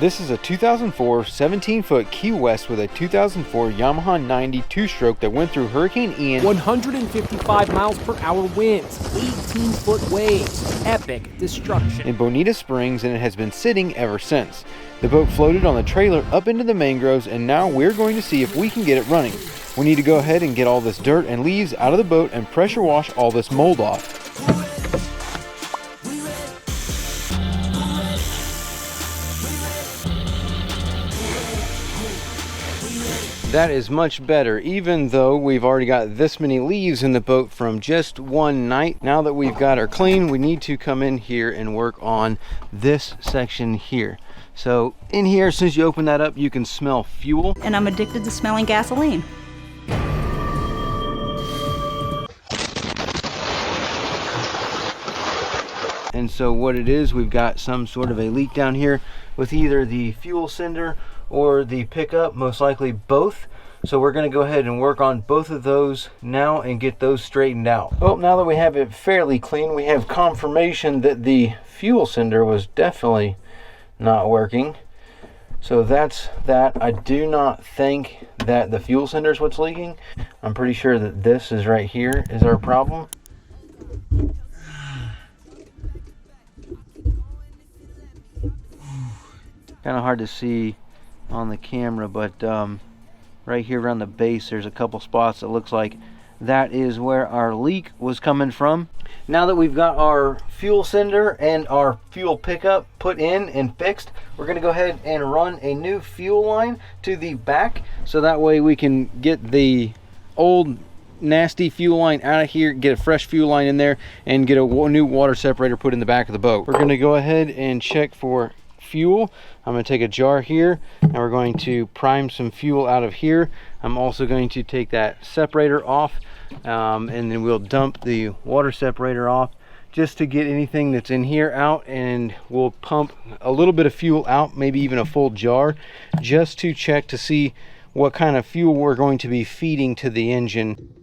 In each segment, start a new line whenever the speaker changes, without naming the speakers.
This is a 2004 17-foot Key West with a 2004 Yamaha 90 two-stroke that went through Hurricane Ian.
155 miles per hour winds, 18-foot waves, epic destruction.
In Bonita Springs, and it has been sitting ever since. The boat floated on the trailer up into the mangroves, and now we're going to see if we can get it running. We need to go ahead and get all this dirt and leaves out of the boat and pressure wash all this mold off. That is much better, even though we've already got this many leaves in the boat from just one night. Now that we've got her clean, we need to come in here and work on this section here. So in here, as soon as you open that up, you can smell fuel.
And I'm addicted to smelling gasoline.
And so what it is, we've got some sort of a leak down here with either the fuel sender or the pickup, most likely both. So we're going to go ahead and work on both of those now and get those straightened out. Well, now that we have it fairly clean, we have confirmation that the fuel sender was definitely not working. So that's that. I do not think that the fuel sender is what's leaking. I'm pretty sure that this is right here is our problem. Kind of hard to see on the camera, but right here around the base there's a couple spots that looks like that is where our leak was coming from. Now that we've got our fuel sender and our fuel pickup put in and fixed, we're going to go ahead and run a new fuel line to the back, so that way we can get the old nasty fuel line out of here, get a fresh fuel line in there, and get a new water separator put in the back of the boat. We're going to go ahead and check for fuel. I'm going to take a jar here and we're going to prime some fuel out of here. I'm also going to take that separator off, and then we'll dump the water separator off just to get anything that's in here out, and we'll pump a little bit of fuel out, maybe even a full jar, just to check to see what kind of fuel we're going to be feeding to the engine.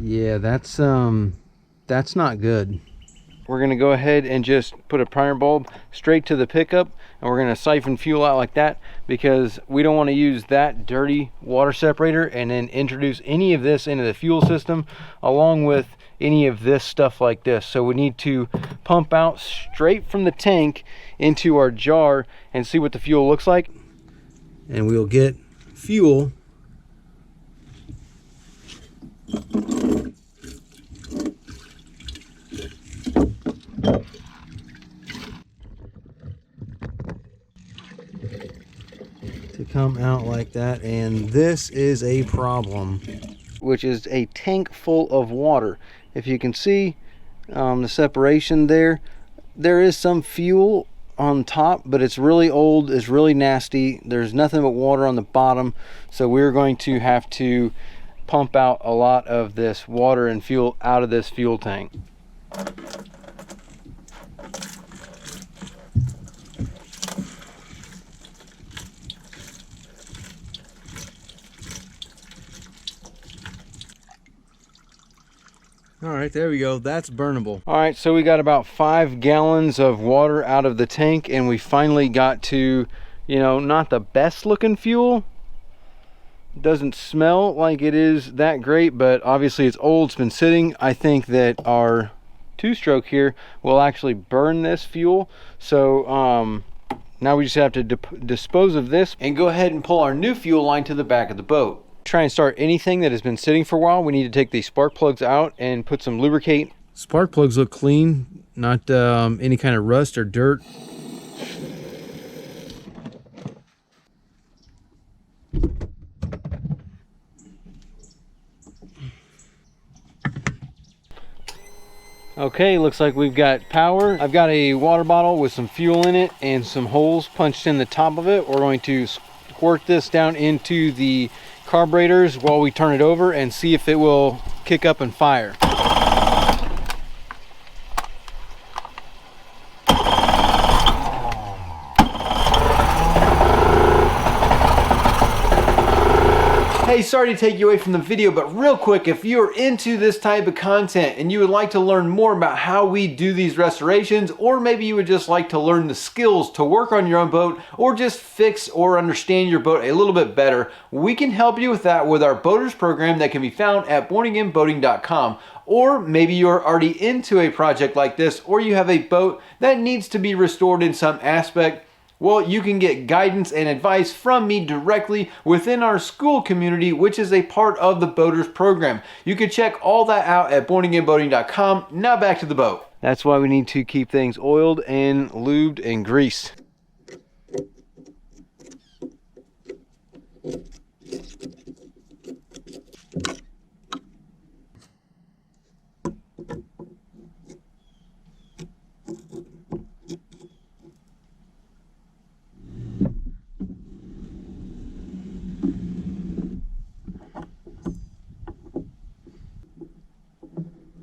Yeah, that's not good. We're gonna go ahead and just put a primer bulb straight to the pickup, and we're gonna siphon fuel out like that, because we don't want to use that dirty water separator and then introduce any of this into the fuel system along with any of this stuff like this. So we need to pump out straight from the tank into our jar and see what the fuel looks like, and we'll get fuel to come out like that. And this is a problem, which is a tank full of water. If you can see the separation there is some fuel on top, but it's really old, it's really nasty. There's nothing but water on the bottom, so we're going to have to pump out a lot of this water and fuel out of this fuel tank. All right, there we go. That's burnable. All right, so we got about 5 gallons of water out of the tank, and we finally got to, you know, not the best looking fuel. It doesn't smell like it is that great, but obviously it's old, it's been sitting. I think that our two-stroke here will actually burn this fuel. So now we just have to dispose of this and go ahead and pull our new fuel line to the back of the boat. Try and start anything that has been sitting for a while. We need to take the spark plugs out and put some lubricate. Spark plugs look clean, not any kind of rust or dirt. Okay, looks like we've got power. I've got a water bottle with some fuel in it and some holes punched in the top of it. We're going to squirt this down into the carburetors while we turn it over and see if it will kick up and fire. Hey, sorry to take you away from the video, but real quick, if you're into this type of content and you would like to learn more about how we do these restorations, or maybe you would just like to learn the skills to work on your own boat or just fix or understand your boat a little bit better, we can help you with that with our boaters program that can be found at bornagainboating.com. Or maybe you're already into a project like this, or you have a boat that needs to be restored in some aspect. Well, you can get guidance and advice from me directly within our school community, which is a part of the Boaters program. You can check all that out at bornagainboating.com. Now back to the boat. That's why we need to keep things oiled and lubed and greased.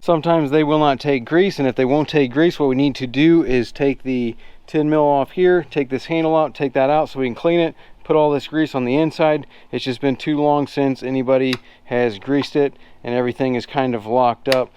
Sometimes they will not take grease, and if they won't take grease, what we need to do is take the 10 mil off here, take this handle out, take that out so we can clean it, put all this grease on the inside. It's just been too long since anybody has greased it, and everything is kind of locked up.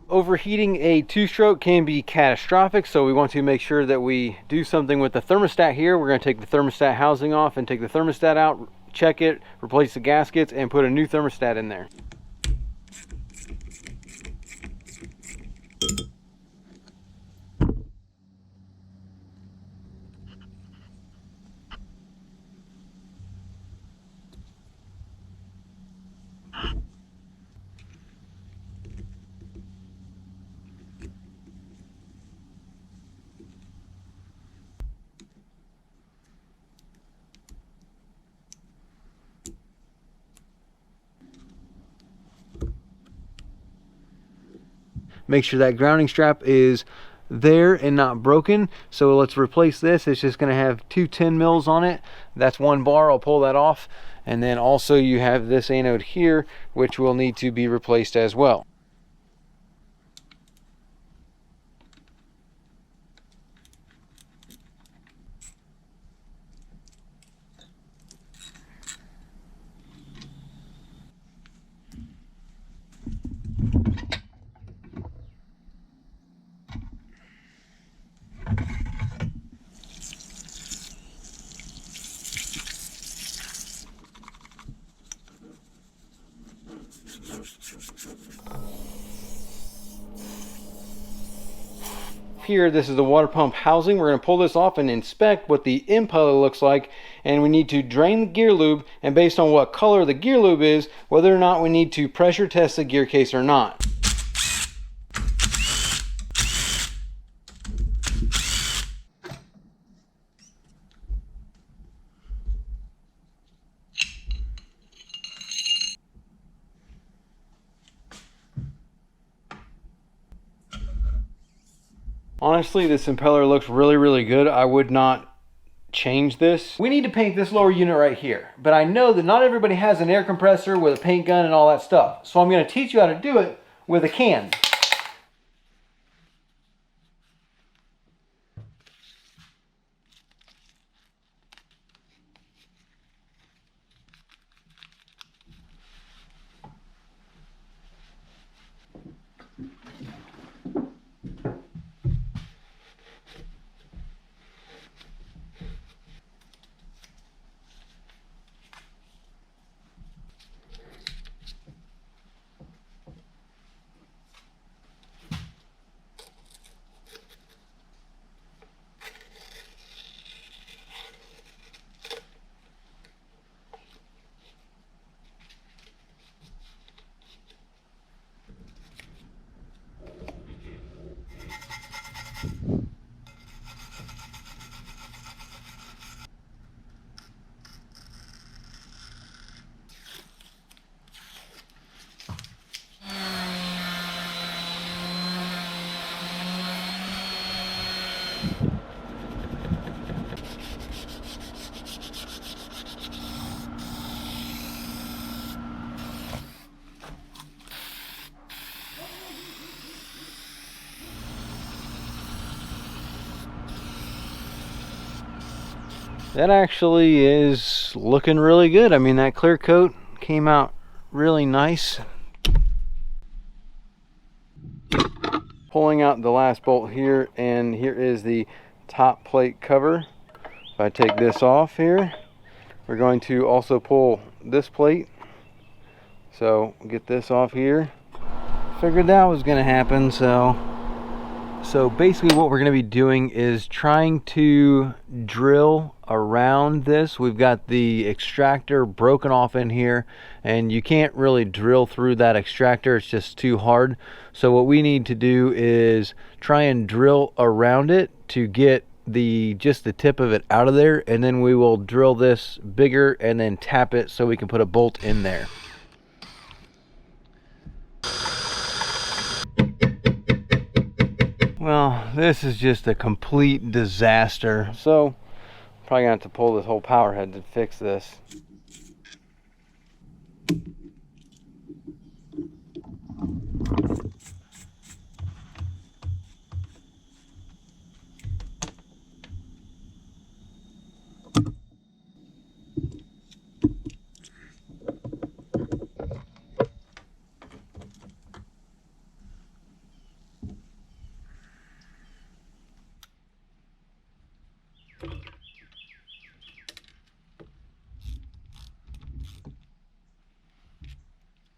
Overheating a two-stroke can be catastrophic, so we want to make sure that we do something with the thermostat here. We're going to take the thermostat housing off and take the thermostat out, check it, replace the gaskets, and put a new thermostat in there. Make sure that grounding strap is there and not broken. So let's replace this. It's just going to have two 10 mils on it. That's one bar. I'll pull that off. And then also you have this anode here, which will need to be replaced as well. Here, this is the water pump housing. We're going to pull this off and inspect what the impeller looks like, and we need to drain the gear lube, and based on what color the gear lube is, whether or not we need to pressure test the gear case or not. Honestly, this impeller looks really good. I would not change this. We need to paint this lower unit right here, but I know that not everybody has an air compressor with a paint gun and all that stuff. So I'm going to teach you how to do it with a can. That actually is looking really good. I mean, that clear coat came out really nice. Pulling out the last bolt here, and here is the top plate cover. If I take this off here, we're going to also pull this plate. So get this off here. Figured that was going to happen. So basically what we're going to be doing is trying to drill around this. We've got the extractor broken off in here, and you can't really drill through that extractor. It's just too hard. So what we need to do is try and drill around it to get just the tip of it out of there, and then we will drill this bigger and then tap it so we can put a bolt in there. Well, this is just a complete disaster. So, probably gonna have to pull this whole power head to fix this.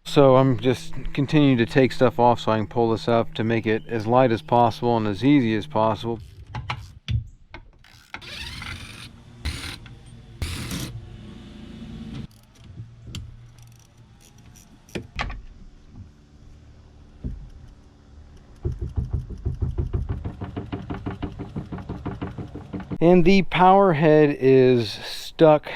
So I'm just continuing to take stuff off so I can pull this up to make it as light as possible and as easy as possible. And the power head is stuck.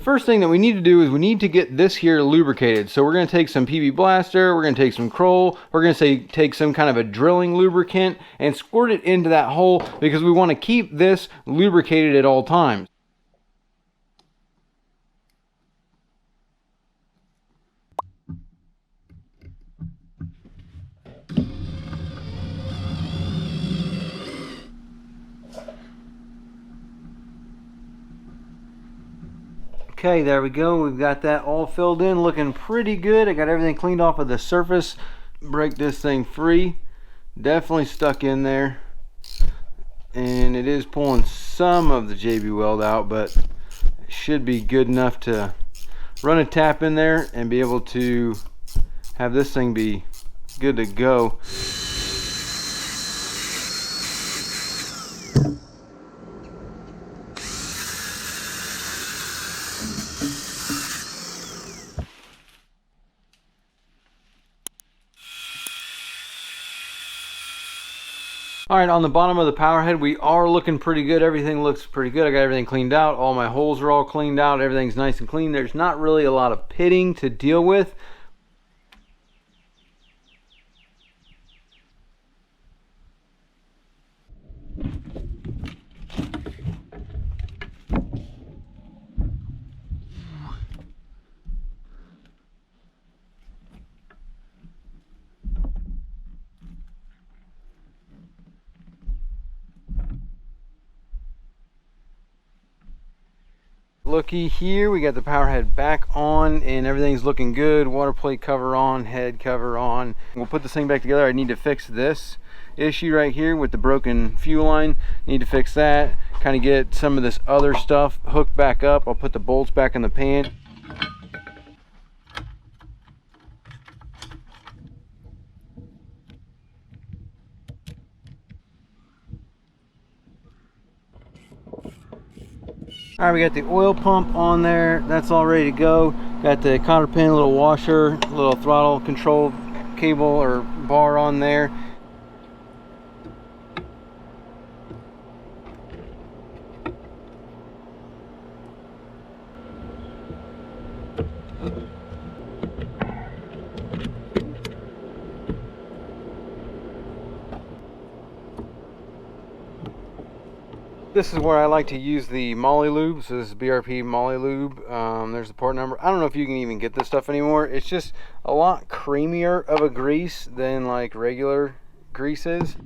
First thing that we need to do is we need to get this here lubricated. So we're going to take some PB Blaster, we're going to take some Kroll, we're going to take some kind of a drilling lubricant and squirt it into that hole because we want to keep this lubricated at all times. Okay, there we go. We've got that all filled in, looking pretty good. I got everything cleaned off of the surface. Break this thing free. Definitely stuck in there. And it is pulling some of the JB weld out, but it should be good enough to run a tap in there and be able to have this thing be good to go. All right, on the bottom of the power head, we are looking pretty good. Everything looks pretty good. I got everything cleaned out. All my holes are all cleaned out. Everything's nice and clean. There's not really a lot of pitting to deal with. Looky here, we got the power head back on and everything's looking good. Water plate cover on, head cover on. We'll put this thing back together. I need to fix this issue right here with the broken fuel line. Need to fix that, kind of get some of this other stuff hooked back up. I'll put the bolts back in the pan. All right, we got the oil pump on there. That's all ready to go. Got the cotter pin, little washer, little throttle control cable or bar on there. This is where I like to use the Molly lube. So this is BRP Molly lube. There's the part number. I don't know if you can even get this stuff anymore. It's just a lot creamier of a grease than like regular grease is.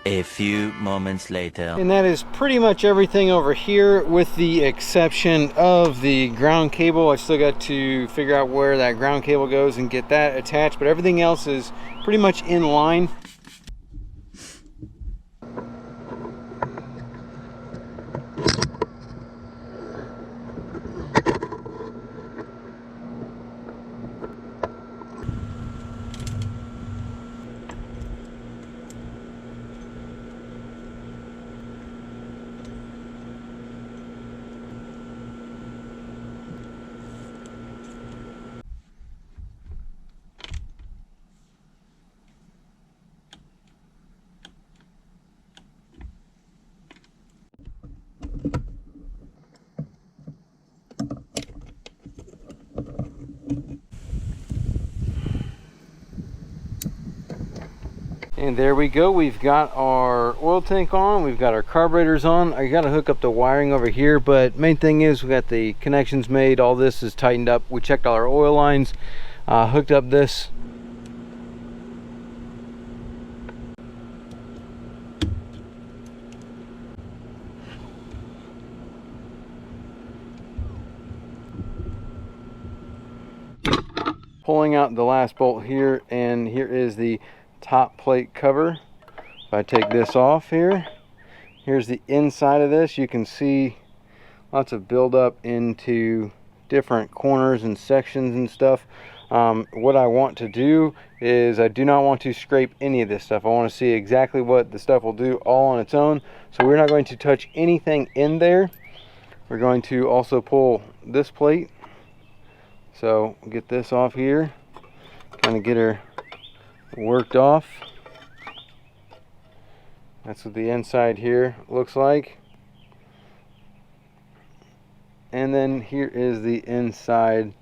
A few moments later.
And that is pretty much everything over here, with the exception of the ground cable. I still got to figure out where that ground cable goes and get that attached, but everything else is pretty much in line. And there we go. We've got our oil tank on, we've got our carburetors on. I got to hook up the wiring over here, but main thing is we got the connections made. All this is tightened up. We checked all our oil lines, hooked up this. Pulling out the last bolt here, and here is the top plate cover. If I take this off here, here's the inside of this. You can see lots of buildup into different corners and sections and stuff. What I want to do is I do not want to scrape any of this stuff. I want to see exactly what the stuff will do all on its own. So we're not going to touch anything in there. We're going to also pull this plate. So get this off here, kind of get her worked off. That's what the inside here looks like. And then here is the inside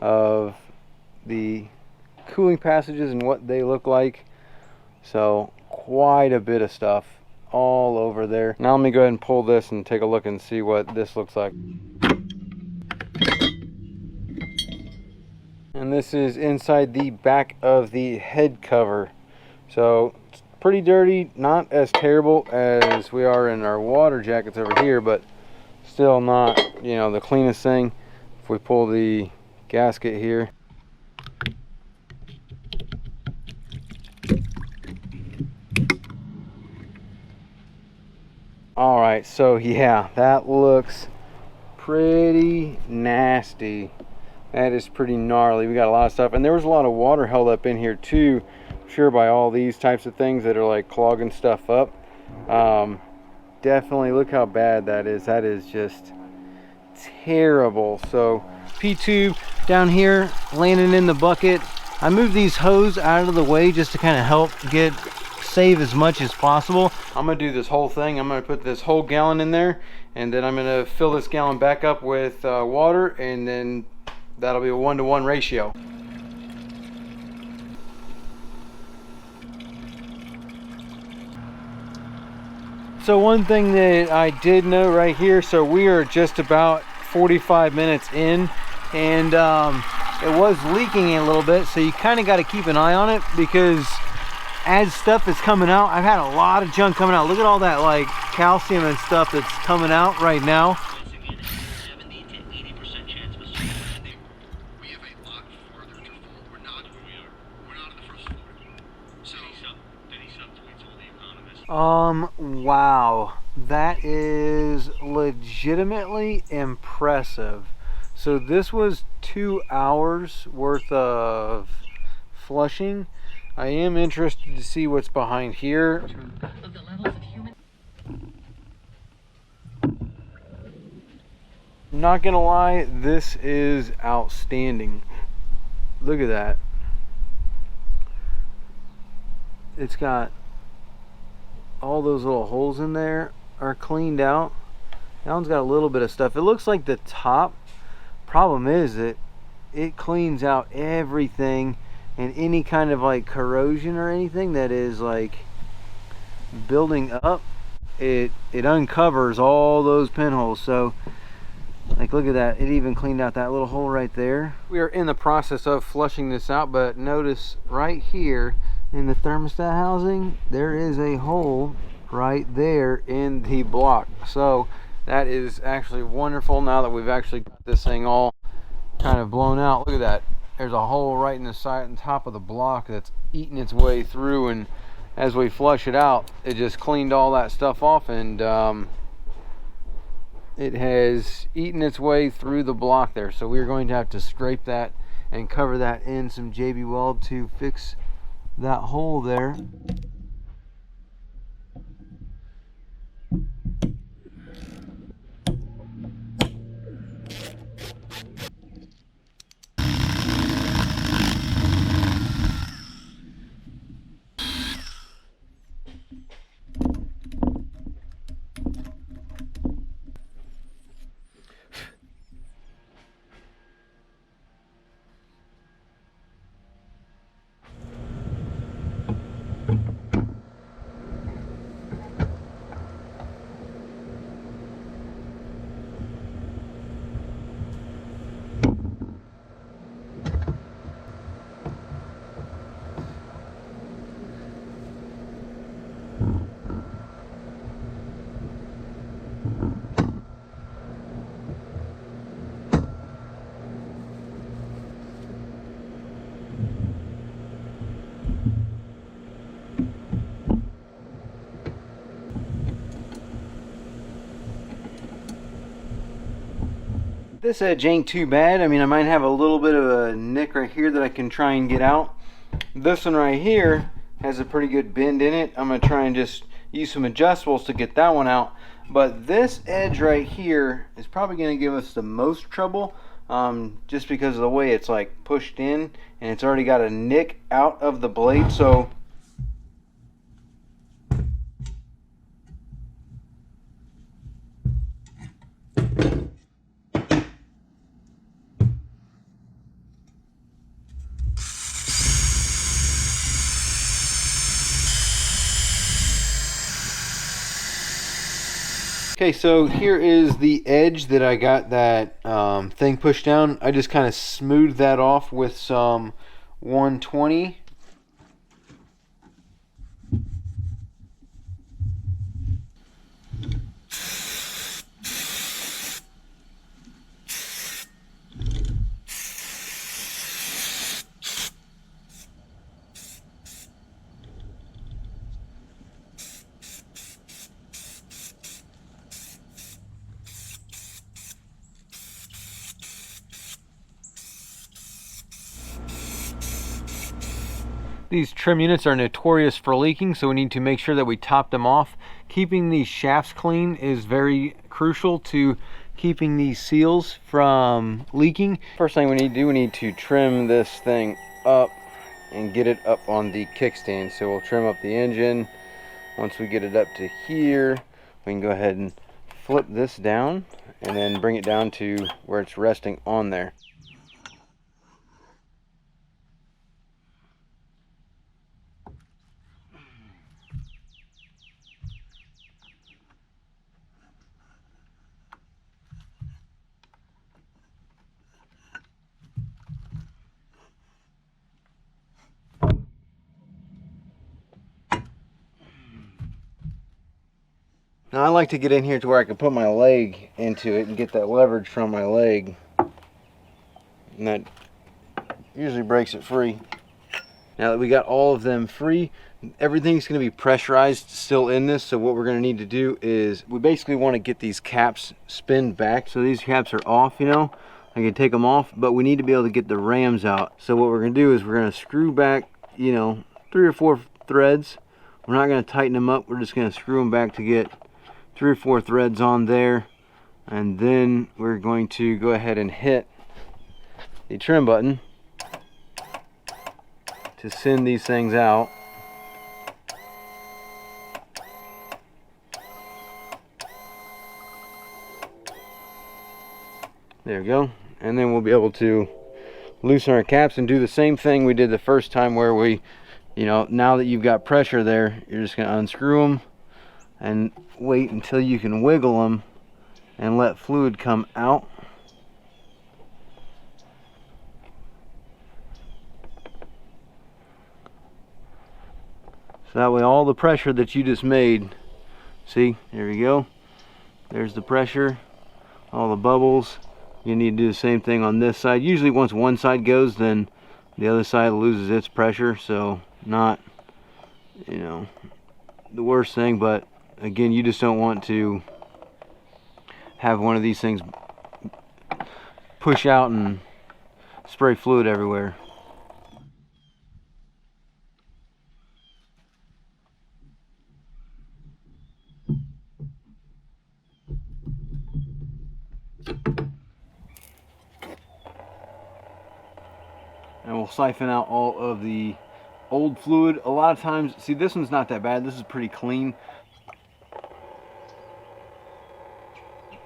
of the cooling passages and what they look like. So quite a bit of stuff all over there. Now let me go ahead and pull this and take a look and see what this looks like. And this is inside the back of the head cover. So it's pretty dirty, not as terrible as we are in our water jackets over here, but still not, you know, the cleanest thing. If we pull the gasket here, all right, so yeah, that looks pretty nasty. That is pretty gnarly. We got a lot of stuff, and there was a lot of water held up in here too, I'm sure, by all these types of things that are like clogging stuff up. Definitely look how bad that is. That is just terrible. So P-tube down here landing in the bucket. I moved these hose out of the way just to kind of help save as much as possible. I'm gonna do this whole thing. I'm gonna put this whole gallon in there, and then I'm gonna fill this gallon back up with water, and then that'll be a 1-to-1 ratio. So one thing that I did know right here, so we are just about 45 minutes in, and it was leaking a little bit, so you kind of got to keep an eye on it, because as stuff is coming out, I've had a lot of junk coming out. Look at all that like calcium and stuff that's coming out right now. Wow, that is legitimately impressive. So this was 2 hours worth of flushing. I am interested to see what's behind here. Not gonna lie, this is outstanding. Look at that. It's got all those little holes in there are cleaned out. That one's got a little bit of stuff. It looks like the top. Problem is that it cleans out everything, and any kind of like corrosion or anything that is like building up, it uncovers all those pinholes. So like, look at that, it even cleaned out that little hole right there. We are in the process of flushing this out, but notice right here in the thermostat housing, there is a hole right there in the block. So that is actually wonderful. Now that we've actually got this thing all kind of blown out, look at that. There's a hole right in the side and top of the block that's eating its way through, and as we flush it out, it just cleaned all that stuff off, and it has eaten its way through the block there. So we're going to have to scrape that and cover that in some JB Weld to fix that hole there. This edge ain't too bad. I mean, I might have a little bit of a nick right here that I can try and get out. This one right here has a pretty good bend in it. I'm going to try and just use some adjustables to get that one out. But this edge right here is probably going to give us the most trouble, just because of the way it's like pushed in, and it's already got a nick out of the blade. So okay, so here is the edge that I got that thing pushed down. I just kind of smoothed that off with some 120. These trim units are notorious for leaking, so we need to make sure that we top them off. Keeping these shafts clean is very crucial to keeping these seals from leaking. First thing we need to do, we need to trim this thing up and get it up on the kickstand. So we'll trim up the engine. Once we get it up to here, we can go ahead and flip this down and then bring it down to where it's resting on there. Now I like to get in here to where I can put my leg into it and get that leverage from my leg, and that usually breaks it free. Now that we got all of them free, everything's going to be pressurized still in this, so what we're going to need to do is we basically want to get these caps spinned back. So these caps are off, you know, I can take them off, but we need to be able to get the rams out. So what we're going to do is we're going to screw back, you know, 3 or 4 threads. We're not going to tighten them up, we're just going to screw them back to get 3 or 4 threads on there, And then we're going to go ahead and hit the trim button to send these things out. There we go. And then we'll be able to loosen our caps and do the same thing we did the first time, where we, you know, now that you've got pressure there, you're just going to unscrew them and wait until you can wiggle them and let fluid come out. So that way all the pressure that you just made, see, there we go. There's the pressure, all the bubbles. You need to do the same thing on this side. Usually once one side goes, then the other side loses its pressure. So not, you know, the worst thing, but again, you just don't want to have one of these things push out and spray fluid everywhere. And we'll siphon out all of the old fluid. A lot of times, see, this one's not that bad. This is pretty clean.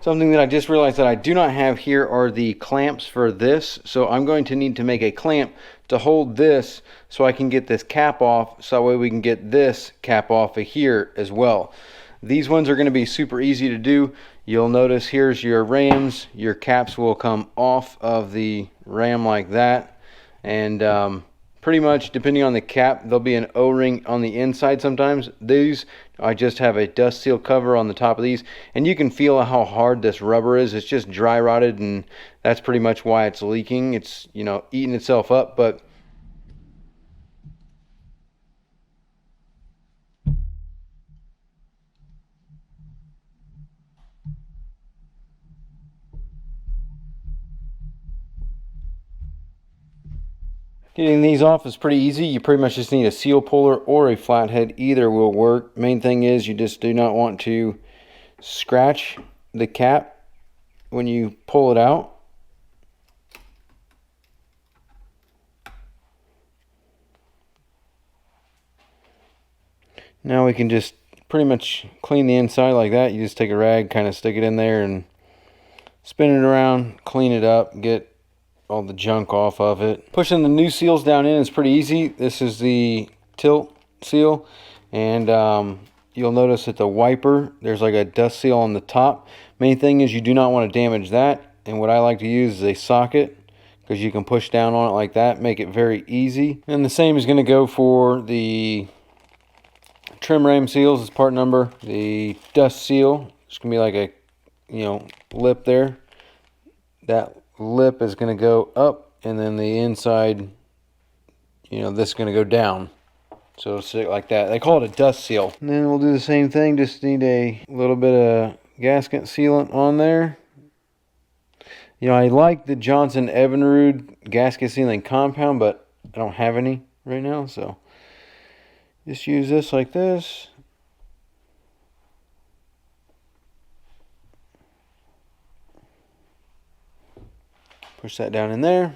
Something that I just realized that I do not have here are the clamps for this. So I'm going to need to make a clamp to hold this so I can get this cap off, so that way we can get this cap off of here as well. These ones are going to be super easy to do. You'll notice here's your rams. Your caps will come off of the ram like that. And pretty much, depending on the cap, there'll be an O-ring on the inside sometimes. These, I just have a dust seal cover on the top of these, and you can feel how hard this rubber is. It's just dry rotted, and that's pretty much why it's leaking. It's, you know, eating itself up. But getting these off is pretty easy. You pretty much just need a seal puller or a flathead. Either will work. Main thing is you just do not want to scratch the cap when you pull it out. Now we can just pretty much clean the inside like that. You just take a rag, kind of stick it in there and spin it around, clean it up, get all the junk off of it. Pushing the new seals down in is pretty easy. This is the tilt seal, and you'll notice that the wiper, there's like a dust seal on the top. Main thing is you do not want to damage that, and what I like to use is a socket, because you can push down on it like that, make it very easy. And the same is going to go for the trim ram seals. It's part number. The dust seal, it's going to be like a, you know, lip there. That lip is going to go up, and then the inside, you know, this is going to go down. So it'll sit like that. They call it a dust seal. And then we'll do the same thing. Just need a little bit of gasket sealant on there. You know, I like the Johnson Evinrude gasket sealing compound, but I don't have any right now, so just use this like this. Push that down in there.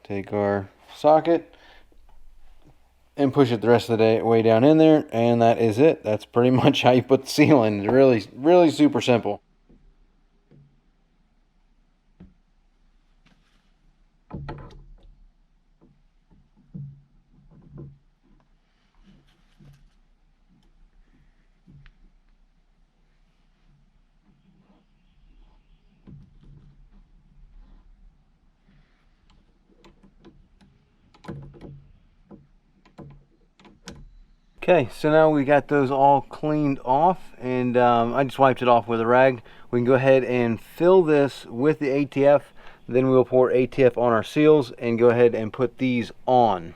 Take our socket and push it the rest of the way down in there, and that is it. That's pretty much how you put the seal in. It's really, really super simple. Okay, so now we got those all cleaned off, and I just wiped it off with a rag. We can go ahead and fill this with the ATF, then we'll pour ATF on our seals and go ahead and put these on.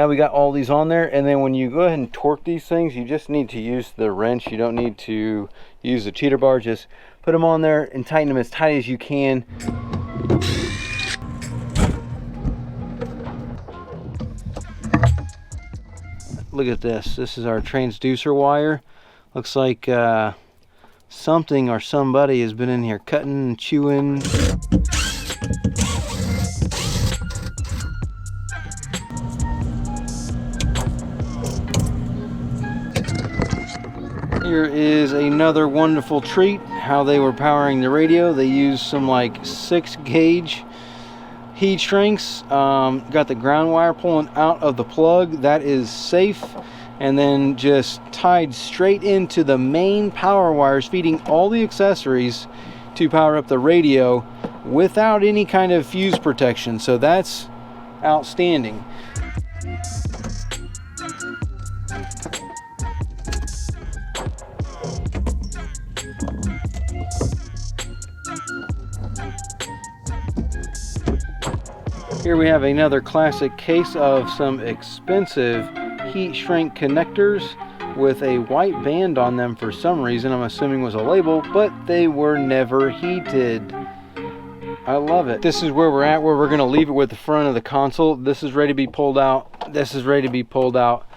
Now we got all these on there, and then when you go ahead and torque these things, you just need to use the wrench. You don't need to use the cheater bar. Just put them on there and tighten them as tight as you can. Look at this. This is our transducer wire. Looks like something or somebody has been in here cutting and chewing. Here is another wonderful treat, how they were powering the radio. They used some like 6-gauge heat shrinks. Got the ground wire pulling out of the plug. That is safe. And then just tied straight into the main power wires, feeding all the accessories to power up the radio without any kind of fuse protection. So that's outstanding. Here we have another classic case of some expensive heat shrink connectors with a white band on them for some reason. I'm assuming was a label, but they were never heated. I love it. This is where we're at, where we're going to leave it with the front of the console. This is ready to be pulled out. This is ready to be pulled out.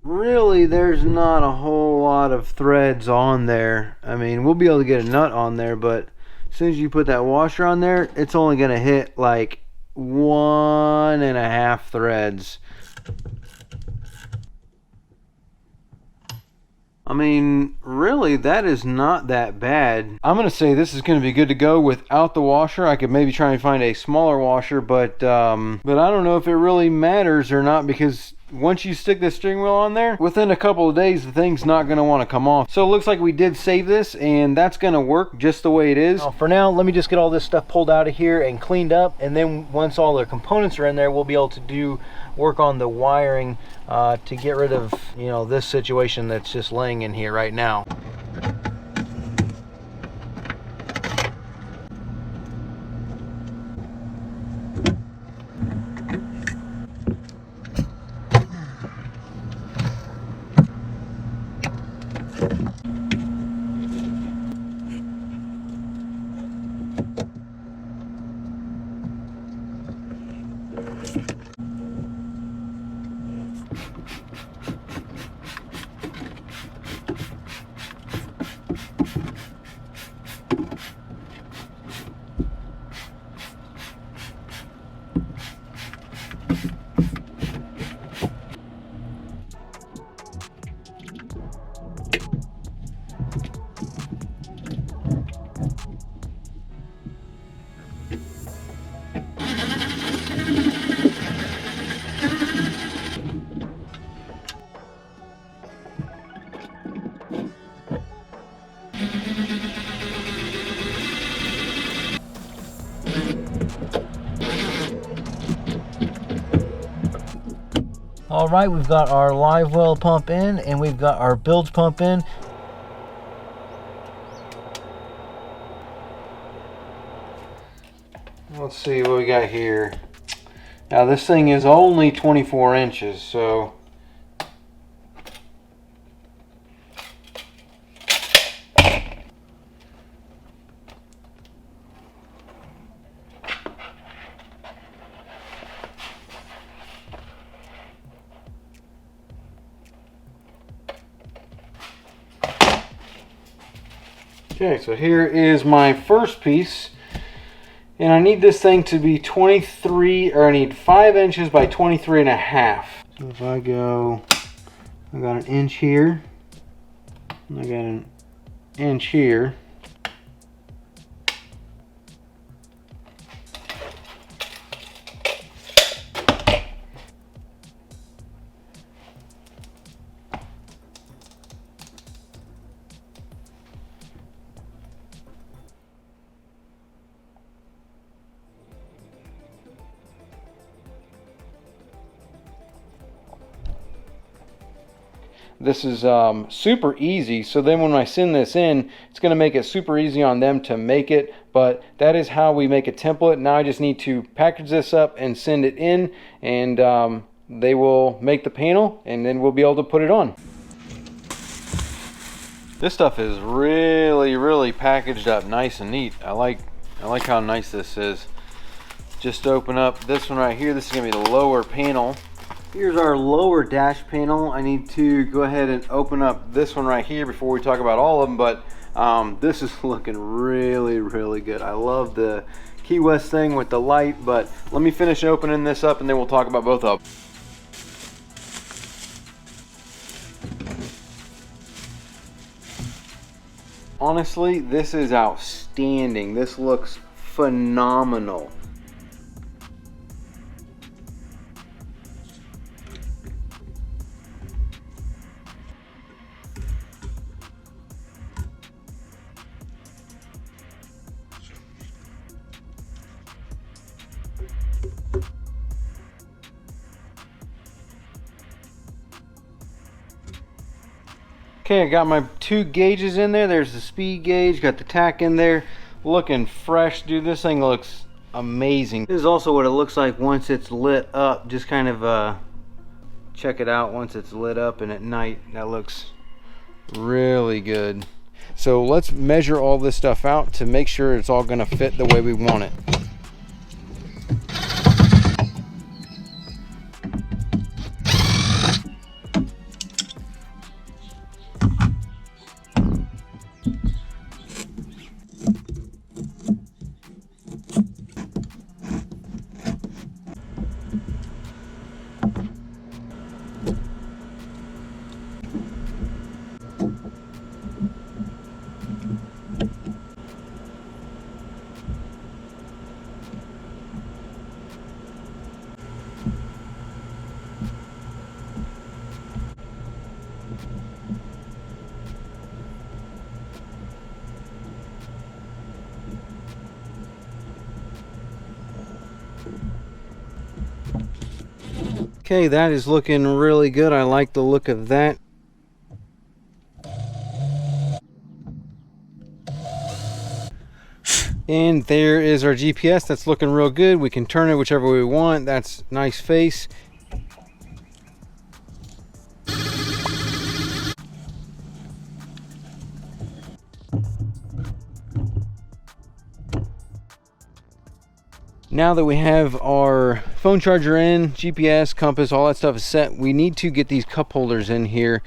Really, there's not a whole lot of threads on there. I mean, we'll be able to get a nut on there, but as soon as you put that washer on there, it's only going to hit like 1.5 threads. I mean, really, that is not that bad. I'm going to say this is going to be good to go without the washer. I could maybe try and find a smaller washer, but I don't know if it really matters or not, because once you stick the steering wheel on there, within a couple of days, the thing's not going to want to come off. So it looks like we did save this, and that's going to work just the way it is. For now, let me just get all this stuff pulled out of here and cleaned up, and then once all the components are in there, we'll be able to work on the wiring to get rid of, you know, this situation that's just laying in here right now. All right, we've got our live well pump in, and we've got our bilge pump in. Let's see what we got here. Now this thing is only 24 inches, so okay, so here is my first piece, And I need this thing to be 23, or I need 5 inches by 23.5. So if I go, I got an inch here, and I got an inch here. This is super easy, so then when I send this in, it's going to make it super easy on them to make it. But that is how we make a template. Now I just need to package this up and send it in, and they will make the panel, and then we'll be able to put it on. This stuff is really packaged up nice and neat. I like how nice this is. Just open up this one right here. This is going to be the lower panel. Here's our lower dash panel. I need to go ahead and open up this one right here before we talk about all of them, but this is looking really good. I love the Key West thing with the light, but let me finish opening this up and then we'll talk about both of them. Honestly, this is outstanding. This looks phenomenal. Okay, I got my 2 gauges in there. There's the speed gauge, got the tack in there, looking fresh. Dude, this thing looks amazing. This is also what it looks like once it's lit up. Just kind of check it out once it's lit up, and at night that looks really good. So let's measure all this stuff out to make sure it's all gonna fit the way we want it. Okay, that is looking really good. I like the look of that. And there is our GPS. That's looking real good. We can turn it whichever way we want. That's nice face. Now that we have our phone charger in, GPS, compass, all that stuff is set, we need to get these cup holders in here.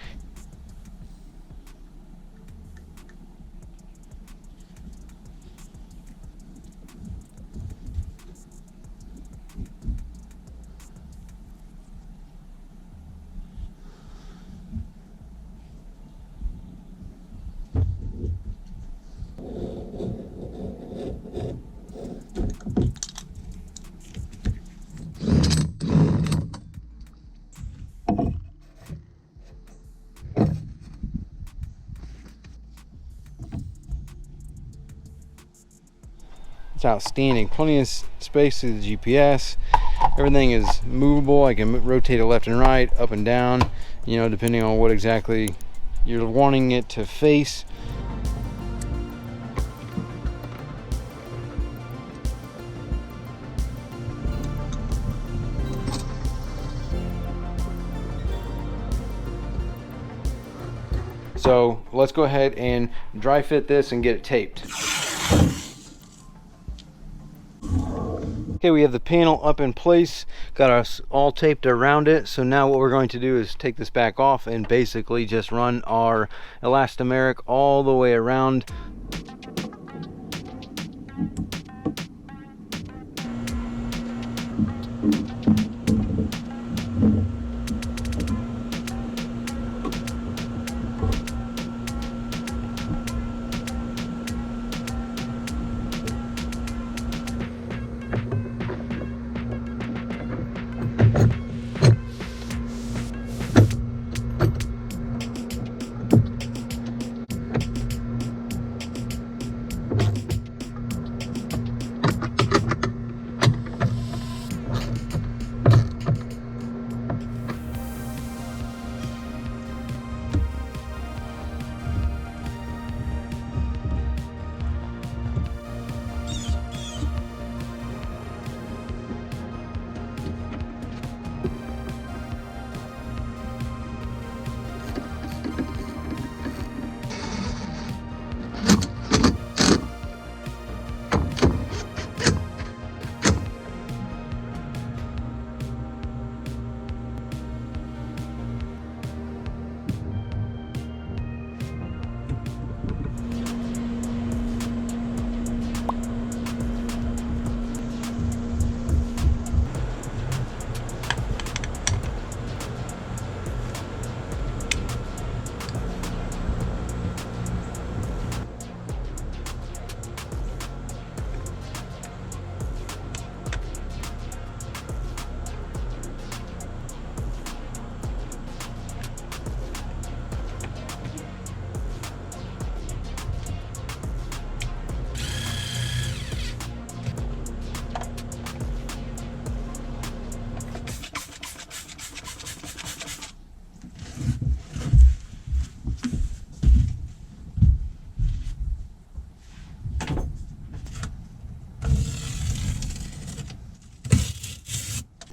It's outstanding. Plenty of space to the GPS. Everything is movable. I can rotate it left and right, up and down, you know, depending on what exactly you're wanting it to face. So let's go ahead and dry fit this and get it taped. Okay, we have the panel up in place, got us all taped around it. So now what we're going to do is take this back off and basically just run our elastomeric all the way around.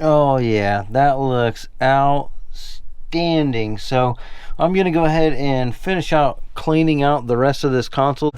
Oh yeah, that looks outstanding. So I'm gonna go ahead and finish out cleaning out the rest of this console.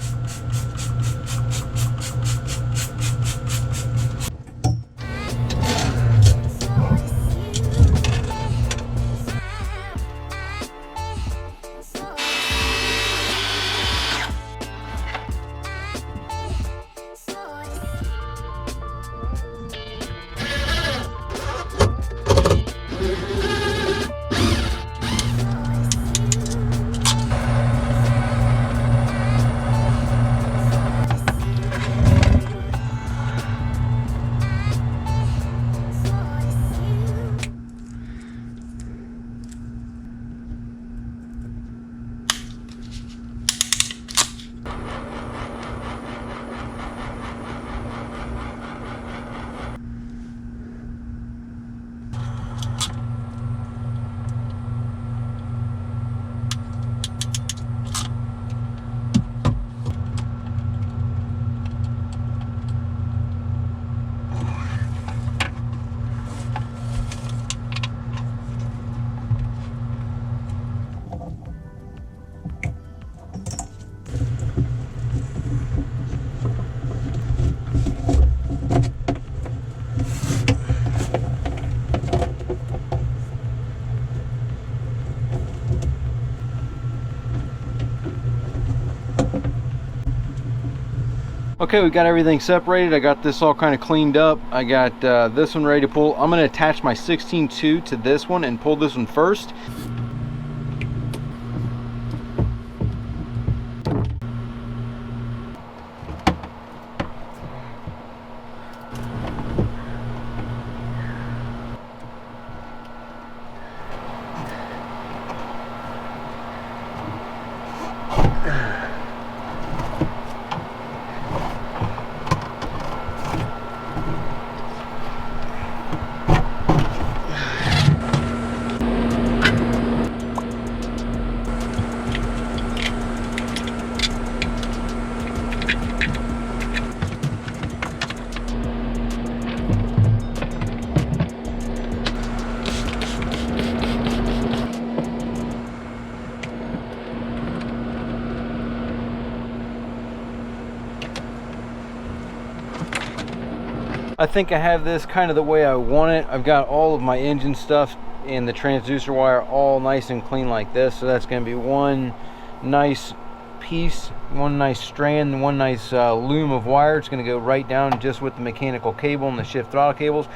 Okay, we got everything separated. I got this all kind of cleaned up. I got this one ready to pull. I'm going to attach my 16.2 to this one and pull this one first. I think I have this kind of the way I want it. I've got all of my engine stuff and the transducer wire all nice and clean like this. So that's going to be one nice piece, one nice strand, one nice loom of wire. It's going to go right down just with the mechanical cable and the shift throttle cables.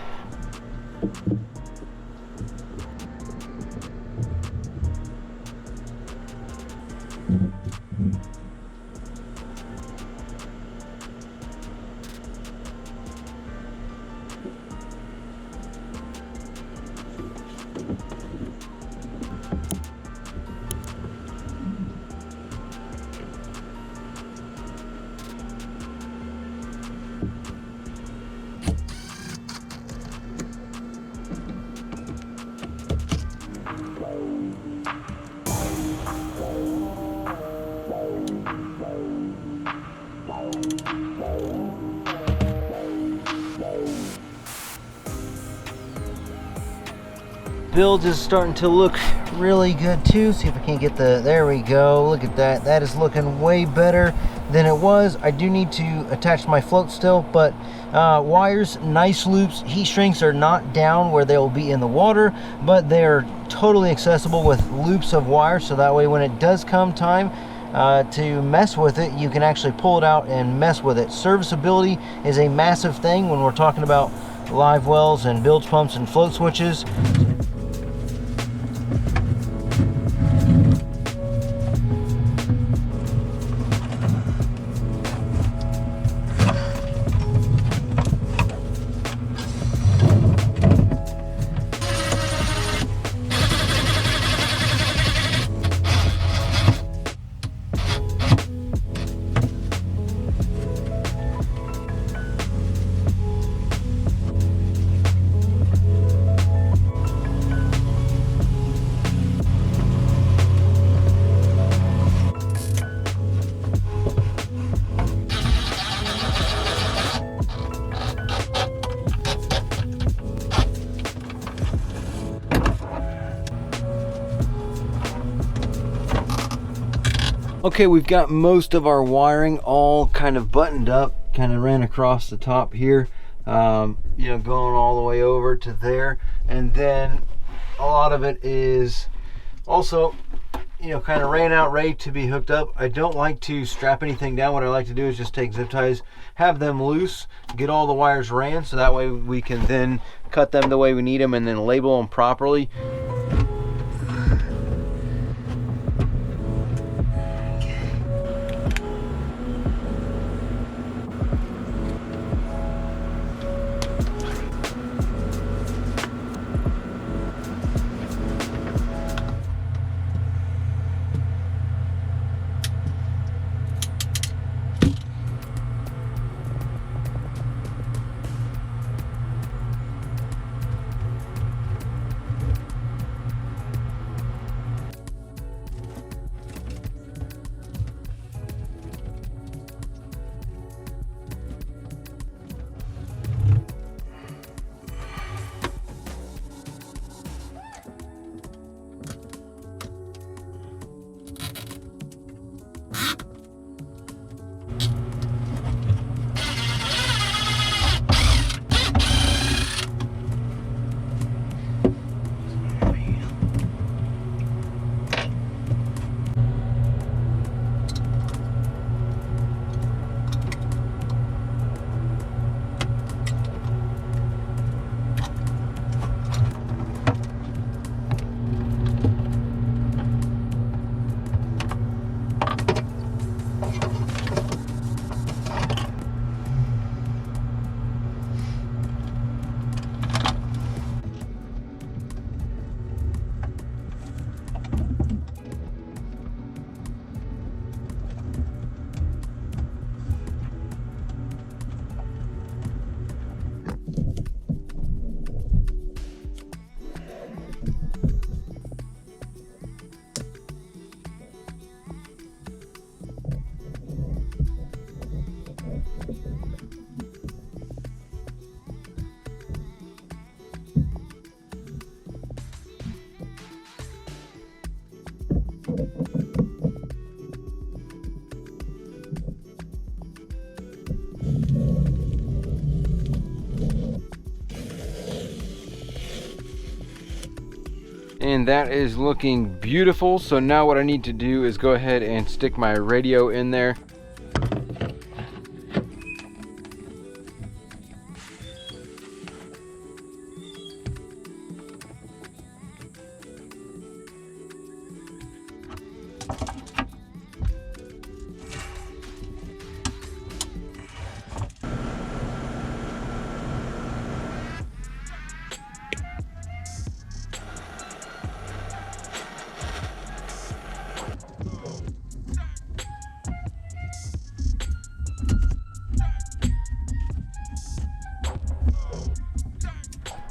Build is starting to look really good too. See if I can't get the, there we go. Look at that. That is looking way better than it was. I do need to attach my float still, but wires, nice loops. Heat shrinks are not down where they'll be in the water, but they're totally accessible with loops of wire. So that way when it does come time to mess with it, you can actually pull it out and mess with it. Serviceability is a massive thing when we're talking about live wells and bilge pumps and float switches. Okay, we've got most of our wiring all kind of buttoned up, kind of ran across the top here, you know, going all the way over to there. And then a lot of it is also, you know, kind of ran out, ready to be hooked up. I don't like to strap anything down. What I like to do is just take zip ties, have them loose, get all the wires ran, so that way we can then cut them the way we need them and then label them properly. And that is looking beautiful. So now what I need to do is go ahead and stick my radio in there.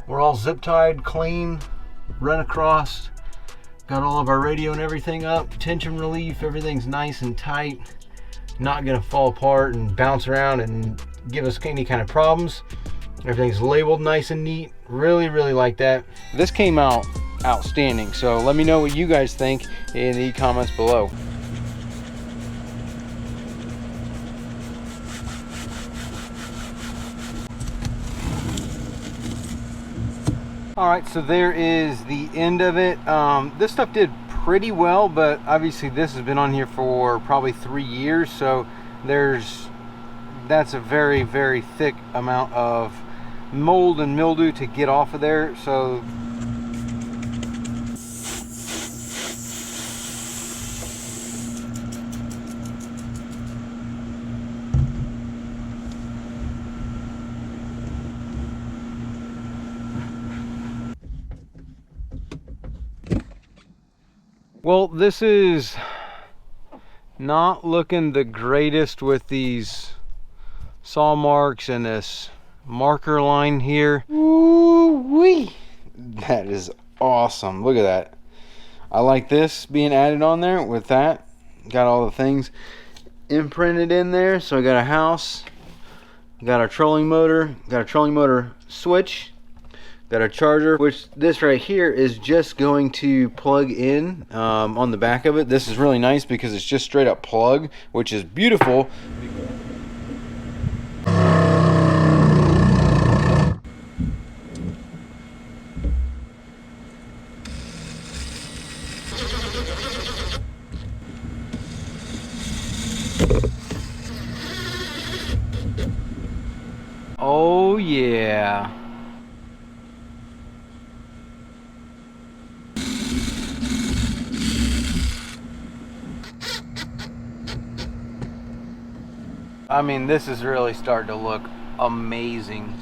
We're all zip tied, clean, run across, got all of our radio and everything up, tension relief, everything's nice and tight, not gonna fall apart and bounce around and give us any kind of problems. Everything's labeled nice and neat. Really, really like that. This came out outstanding, so let me know what you guys think in the comments below. All right, so there is the end of it. This stuff did pretty well, but obviously this has been on here for probably 3 years, so that's a very, very thick amount of mold and mildew to get off of there. So well, this is not looking the greatest with these saw marks and this marker line here. Woo-wee! That is awesome. Look at that. I like this being added on there with that. Got all the things imprinted in there. So I got a house, got our trolling motor, got a trolling motor switch, Got our charger, which this right here is just going to plug in on the back of it. This is really nice because it's just straight up plug, which is beautiful. Oh yeah. I mean, this is really starting to look amazing.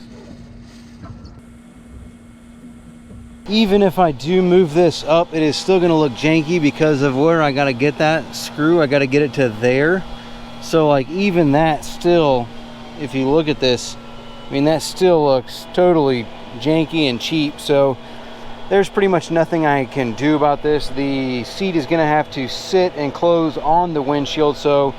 Even if I do move this up, it is still gonna look janky because of where I gotta get that screw. I gotta get it to there. So like even that still, if you look at this, I mean, that still looks totally janky and cheap. So there's pretty much nothing I can do about this. The seat is gonna have to sit and close on the windshield. So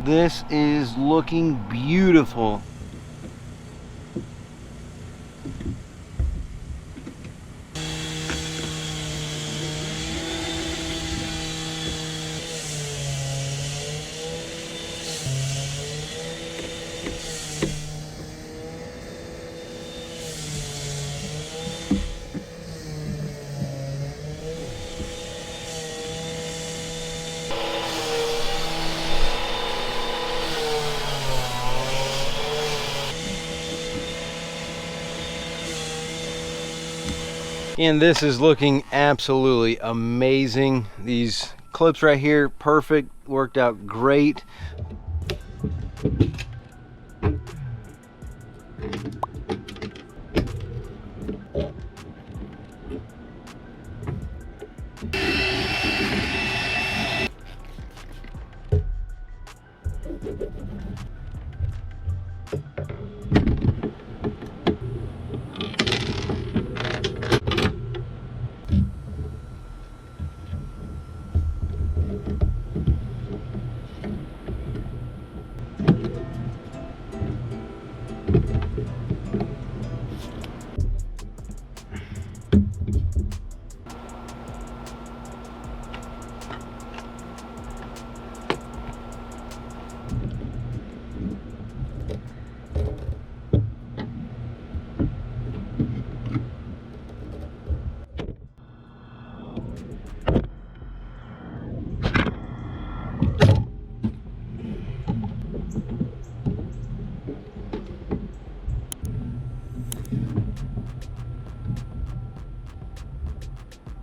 this is looking beautiful. And this is looking absolutely amazing. These clips right here, perfect, worked out great.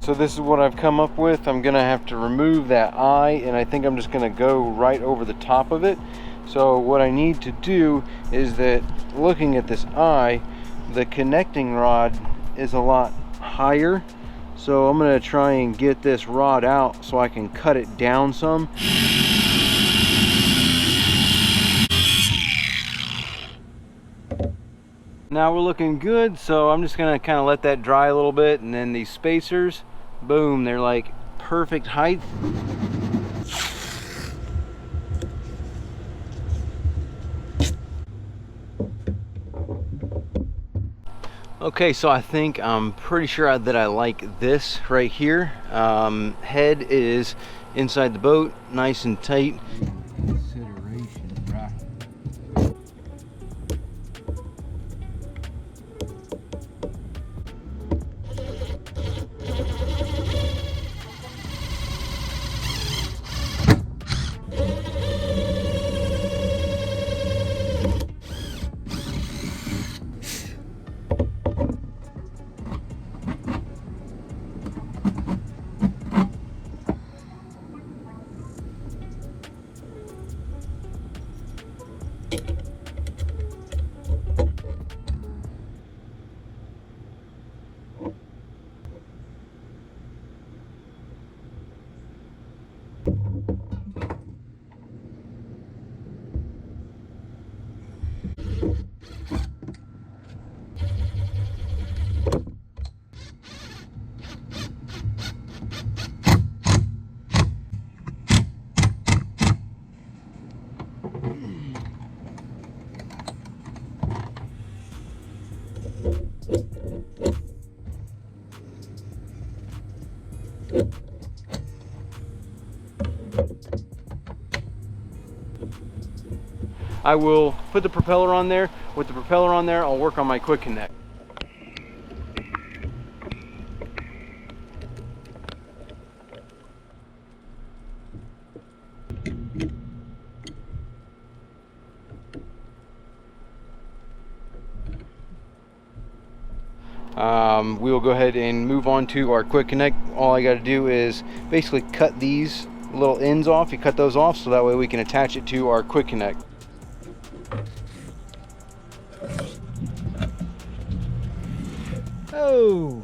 So this is what I've come up with. I'm gonna have to remove that eye, and I think I'm just gonna go right over the top of it. So what I need to do is that, looking at this eye, the connecting rod is a lot higher. So I'm gonna try and get this rod out so I can cut it down some. Now we're looking good, so I'm just gonna kind of let that dry a little bit, and then these spacers, boom, they're like perfect height. Okay, so I think I'm pretty sure that I like this right here. Head is inside the boat, nice and tight. I will put the propeller on there. With the propeller on there, I'll work on my quick connect. We will go ahead and move on to our quick connect. All I got to do is basically cut these little ends off. You cut those off so that way we can attach it to our quick connect.
Oh.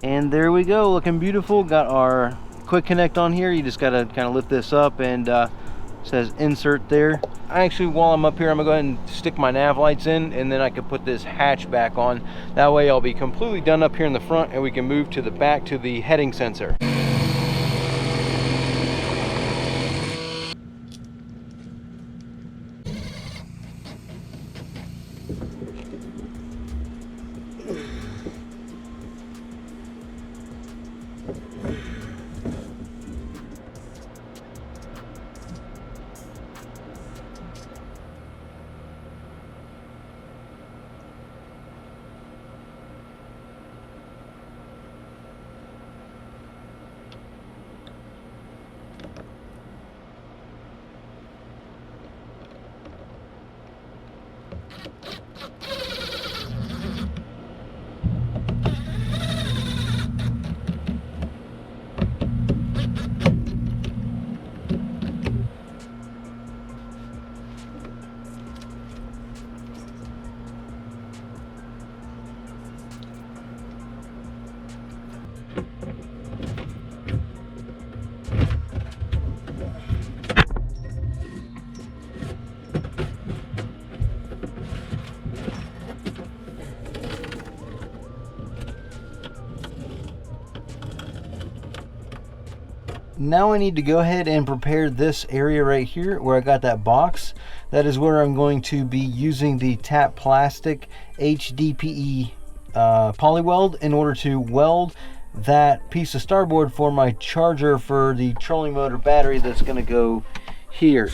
And there we go, looking beautiful. Got our quick connect on here. You just gotta kind of lift this up, and says insert there. Actually, while I'm up here, I'm gonna go ahead and stick my nav lights in, and then I can put this hatch back on. That way I'll be completely done up here in the front, and we can move to the back to the heading sensor. Now I need to go ahead and prepare this area right here where I got that box. That is where I'm going to be using the tap plastic HDPE poly weld in order to weld that piece of starboard for my charger for the trolling motor battery that's going to go here.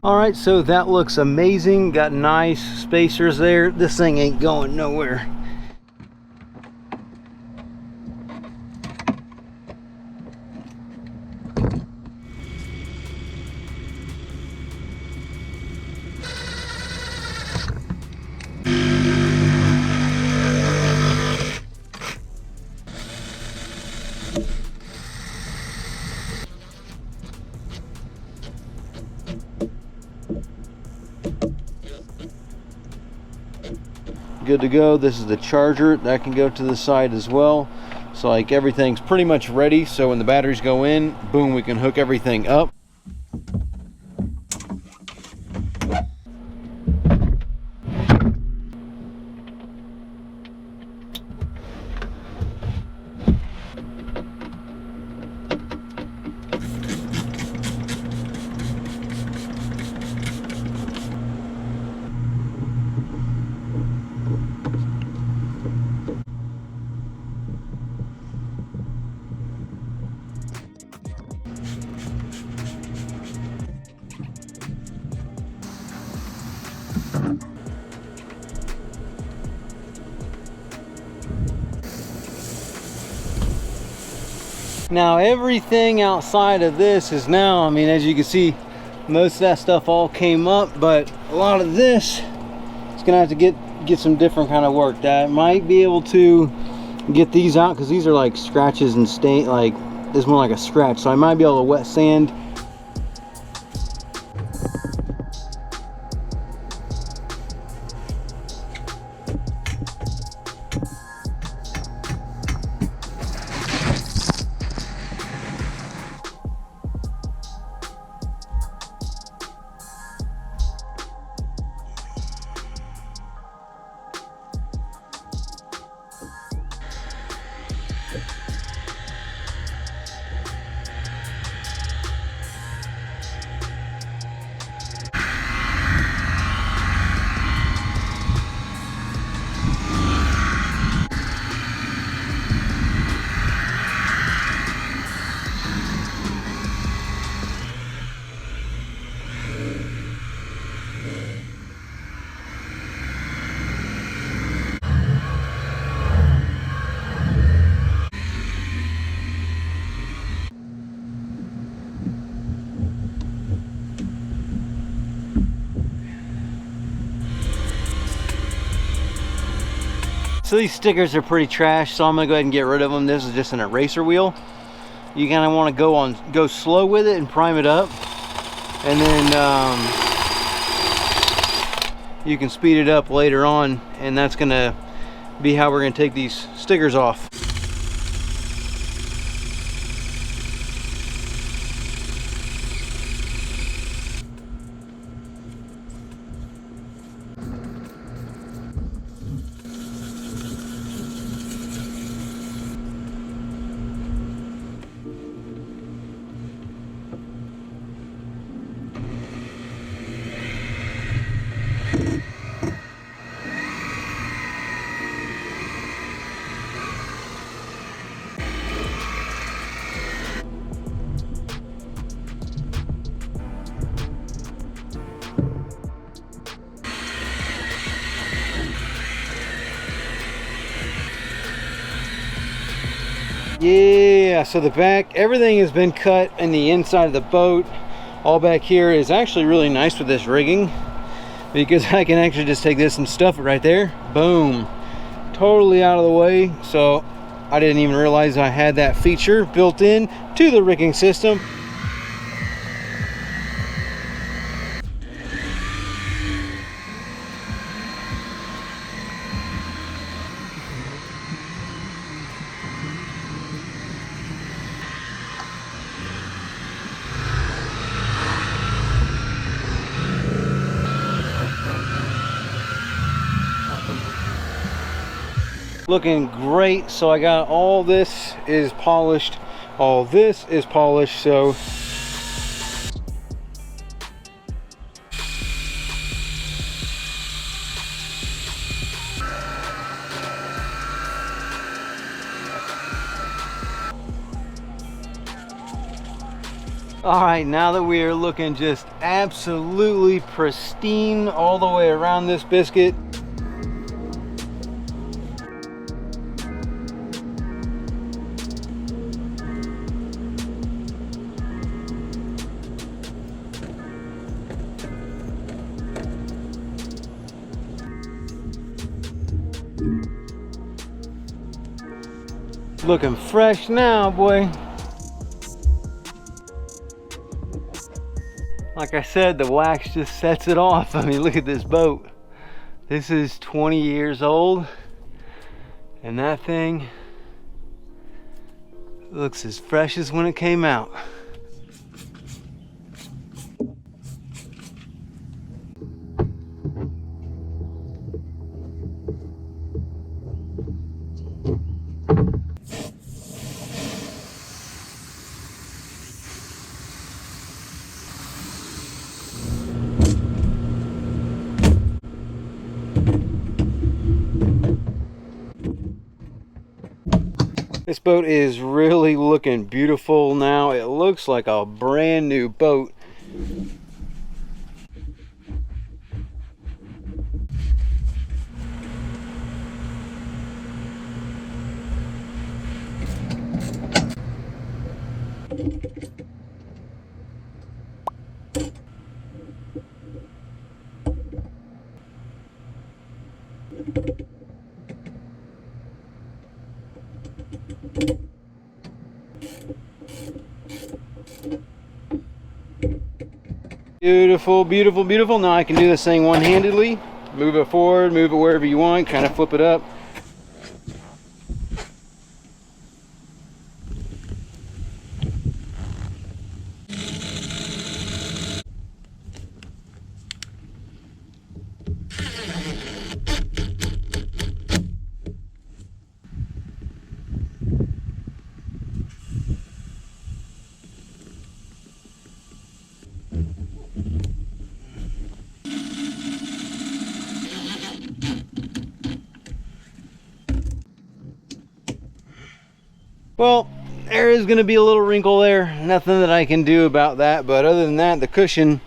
Alright, so that looks amazing. Got nice spacers there. This thing ain't going nowhere. good to go. This is the charger that can go to the side as well. So like everything's pretty much ready, so when the batteries go in, boom, we can hook everything up. Now everything outside of this is now, I mean, as you can see, most of that stuff all came up, but a lot of this is gonna have to get some different kind of work. That might be able to get these out because these are like scratches and stain, like this is more like a scratch, so I might be able to wet sand. So these stickers are pretty trash, so I'm gonna go ahead and get rid of them. This is just an eraser wheel. You kind of want to go slow with it and prime it up, and then you can speed it up later on, and that's gonna be how we're gonna take these stickers off. Yeah, so the back, everything has been cut in the inside of the boat. All back here is actually really nice with this rigging, because I can actually just take this and stuff it right there. Boom. Totally out of the way. So I didn't even realize I had that feature built in to the rigging system. Looking great. So I got all this is polished, all this is polished, so all right, now that we are looking just absolutely pristine all the way around this biscuit, looking fresh now, boy. Like I said, the wax just sets it off. I mean, look at this boat. This is 20 years old, and that thing looks as fresh as when it came out. This boat is really looking beautiful now. It looks like a brand new boat. Beautiful, beautiful, beautiful. Now I can do this thing one-handedly. Move it forward, move it wherever you want, kind of flip it up. Well, there is going to be a little wrinkle there. Nothing that I can do about that, but other than that, the cushion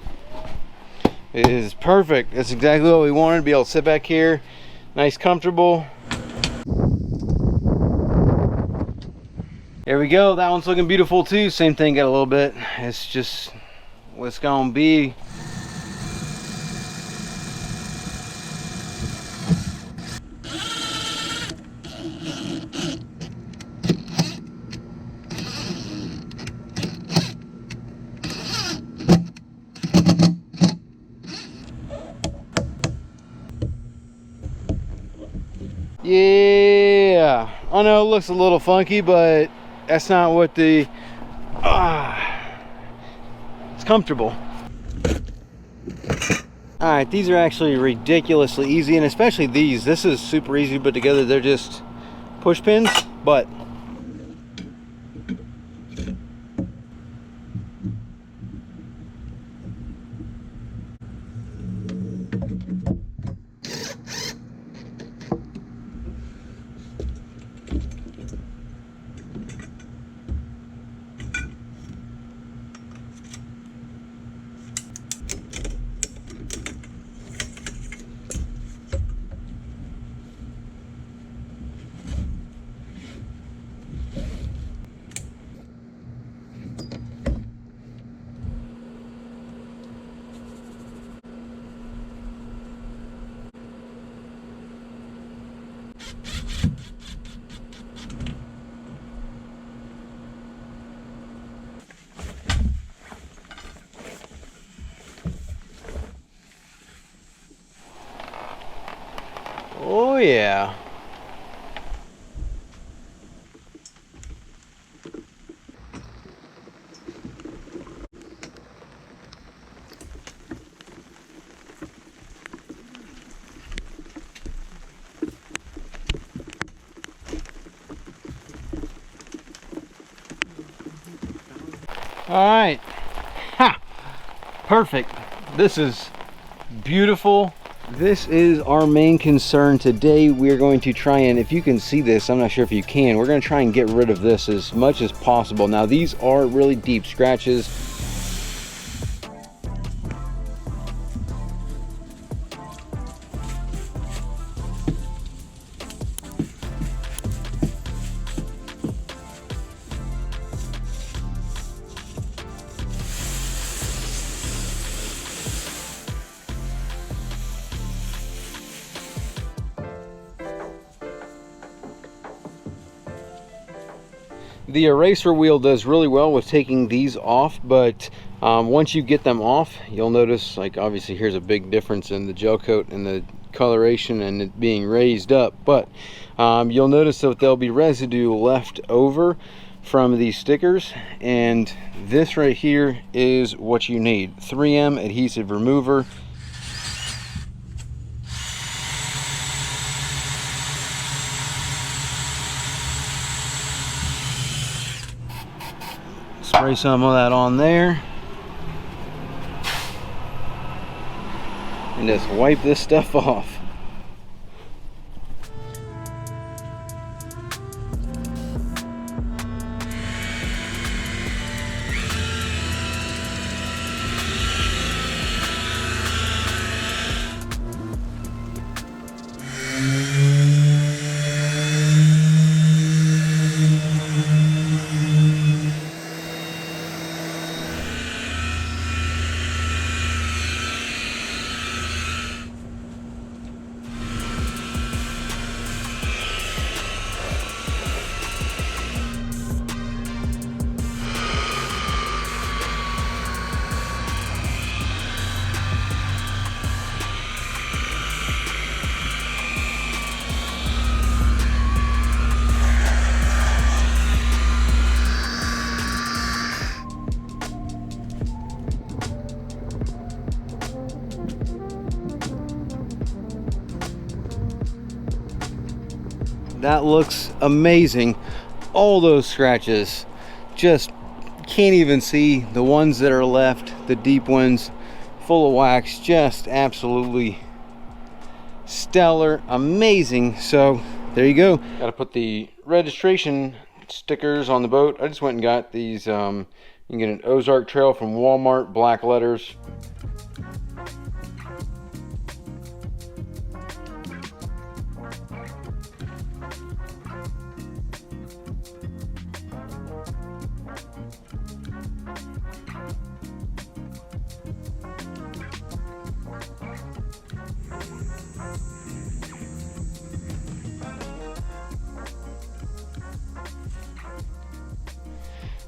is perfect. That's exactly what we wanted, to be able to sit back here, nice, comfortable. There we go. That one's looking beautiful too. Same thing, got a little bit. It's just what's gonna be. Yeah, I know it looks a little funky, but that's not what the it's comfortable. All right, these are actually ridiculously easy, and especially these. This is super easy to put together. They're just push pins, but oh yeah. All right. Ha! Perfect. This is beautiful. This is our main concern today. We're going to try and, if you can see this, I'm not sure if you can, we're going to try and get rid of this as much as possible. Now these are really deep scratches. The eraser wheel does really well with taking these off, but once you get them off, you'll notice, like, obviously here's a big difference in the gel coat and the coloration and it being raised up, but you'll notice that there'll be residue left over from these stickers, and this right here is what you need. 3M adhesive remover. Spray some of that on there and just wipe this stuff off. That looks amazing. All those scratches, just can't even see the ones that are left, the deep ones, full of wax, just absolutely stellar, amazing. So there you go. Got to put the registration stickers on the boat. I just went and got these. You can get an Ozark Trail from Walmart, black letters.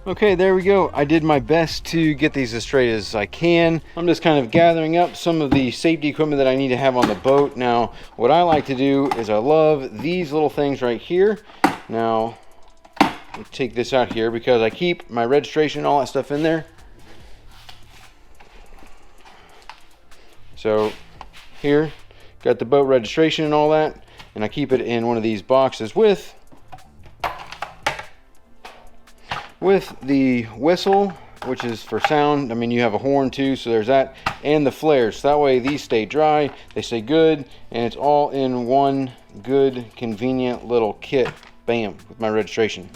Okay, there we go. I did my best to get these as straight as I can. I'm just kind of gathering up some of the safety equipment that I need to have on the boat. Now, what I like to do is I love these little things right here. Now, I'll take this out here because I keep my registration and all that stuff in there. So, here, got the boat registration and all that, and I keep it in one of these boxes with the whistle, which is for sound. I mean, you have a horn too, so there's that, and the flares. So that way these stay dry, they stay good, and it's all in one good, convenient little kit. Bam, with my registration.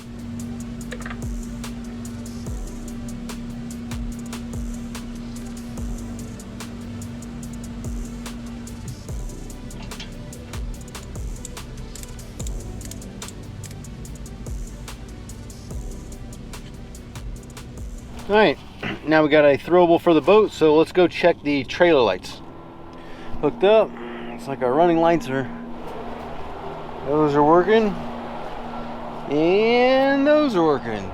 All right, now we got a throwable for the boat, so let's go check the trailer lights. Hooked up. Looks like our running lights are, those are working, and those are working.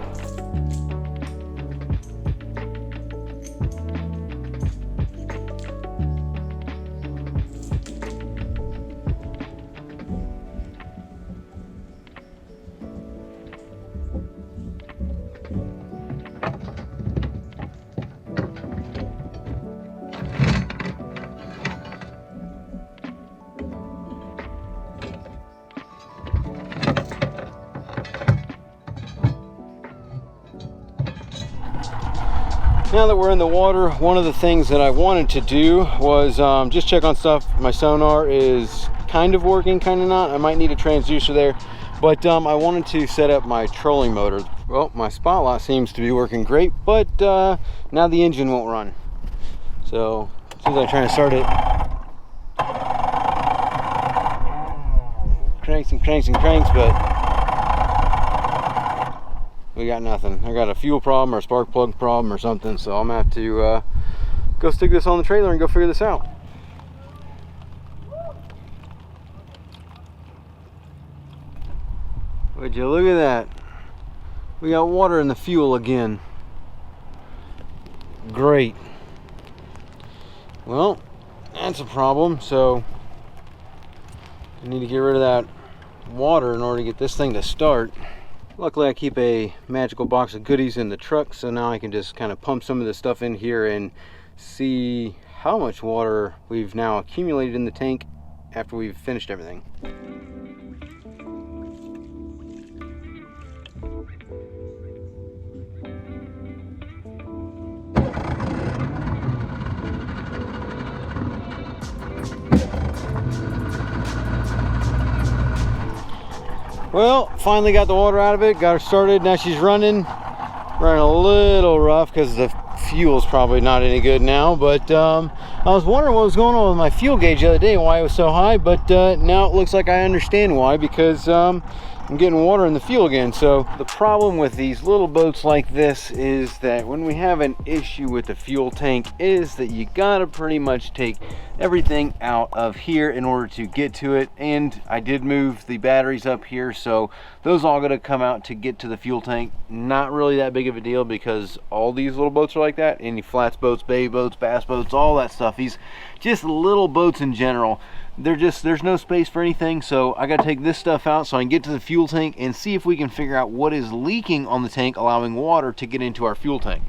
Now that we're in the water, one of the things that I wanted to do was just check on stuff. My sonar is kind of working, kind of not. I might need a transducer there, but I wanted to set up my trolling motor. Well, my spotlight seems to be working great, but now the engine won't run. So as soon as I try to start it, cranks and cranks and cranks, but we got nothing. I got a fuel problem or a spark plug problem or something, so I'm gonna have to go stick this on the trailer and go figure this out. Would you look at that? We got water in the fuel again. Great. Well, that's a problem, so I need to get rid of that water in order to get this thing to start. Luckily I keep a magical box of goodies in the truck, so now I can just kind of pump some of this stuff in here and see how much water we've now accumulated in the tank after we've finished everything. Well, finally got the water out of it, got her started. Now she's running a little rough because the fuel's probably not any good now, but I was wondering what was going on with my fuel gauge the other day, why it was so high, but now it looks like I understand why, because I'm getting water in the fuel again. So the problem with these little boats like this is that when we have an issue with the fuel tank is that you gotta pretty much take everything out of here in order to get to it. And I did move the batteries up here, so those all gotta come out to get to the fuel tank. Not really that big of a deal because all these little boats are like that. Any flats boats, bay boats, bass boats, all that stuff. These just little boats in general, there's no space for anything, so I gotta take this stuff out so I can get to the fuel tank and see if we can figure out what is leaking on the tank, allowing water to get into our fuel tank.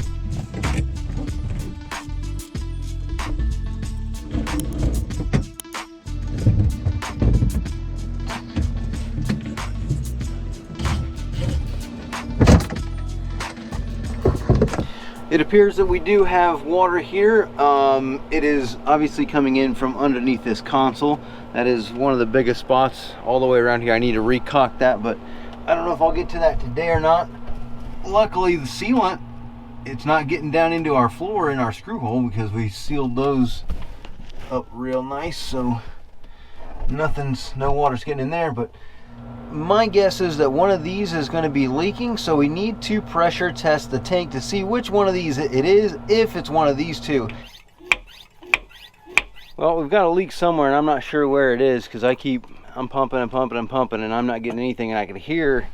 It appears that we do have water here. It is obviously coming in from underneath this console. That is one of the biggest spots all the way around here. I need to recock that, but I don't know if I'll get to that today or not. Luckily the sealant, it's not getting down into our floor in our screw hole because we sealed those up real nice, so no water's getting in there. But my guess is that one of these is going to be leaking, so we need to pressure test the tank to see which one of these it is, if it's one of these two. Well, we've got a leak somewhere and I'm not sure where it is because I'm pumping and pumping and pumping and I'm not getting anything, and I can hear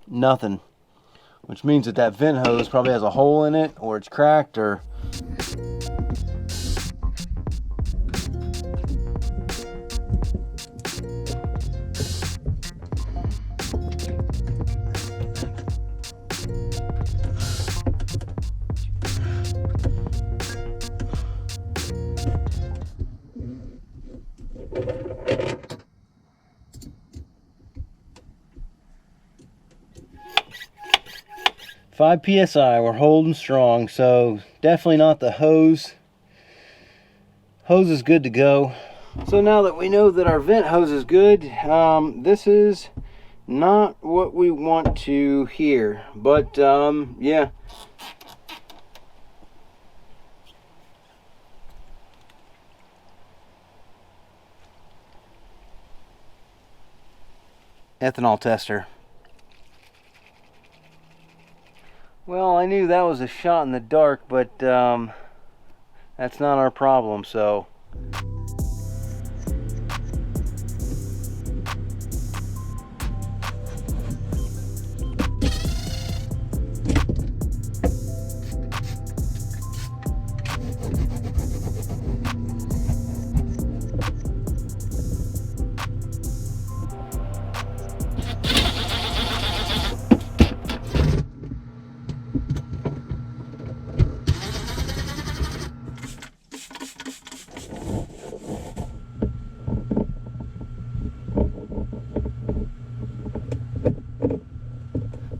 nothing. Which means that that vent hose probably has a hole in it, or it's cracked, or... Five PSI, we're holding strong, so definitely not the hose. Hose is good to go. So now that we know that our vent hose is good, this is not what we want to hear, but yeah. Ethanol tester. Well, I knew that was a shot in the dark, but that's not our problem, so.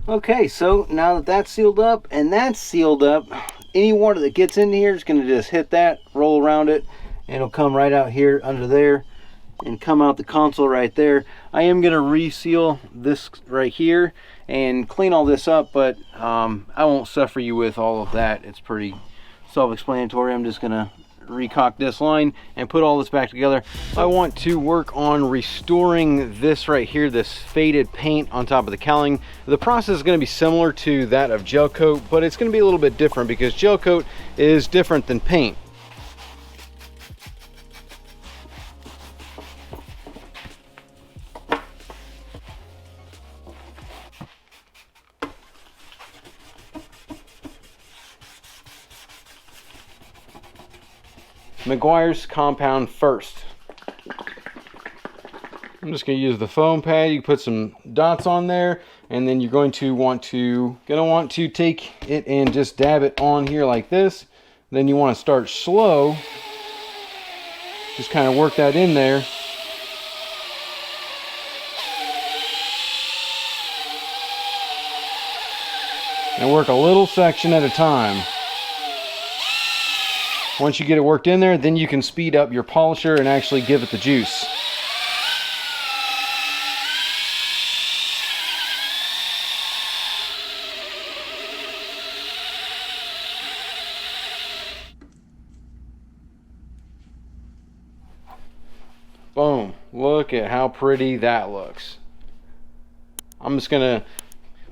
Okay, so now that that's sealed up and that's sealed up, any water that gets in here is going to just hit that, roll around it, and it'll come right out here under there and come out the console right there. I am going to reseal this right here and clean all this up, but I won't suffer you with all of that. It's pretty self-explanatory. I'm just going to recock this line and put all this back together. I want to work on restoring this right here, this faded paint on top of the cowling. The process is going to be similar to that of gel coat, but it's going to be a little bit different because gel coat is different than paint.
Meguiar's compound first. I'm just going to use the foam pad. You put some dots on there, and then you're going to want to take it and just dab it on here like this. Then you want to start slow. Just kind of work that in there. And work a little section at a time. Once you get it worked in there, then you can speed up your polisher and actually give it the juice. Boom. Look at how pretty that looks. I'm just gonna,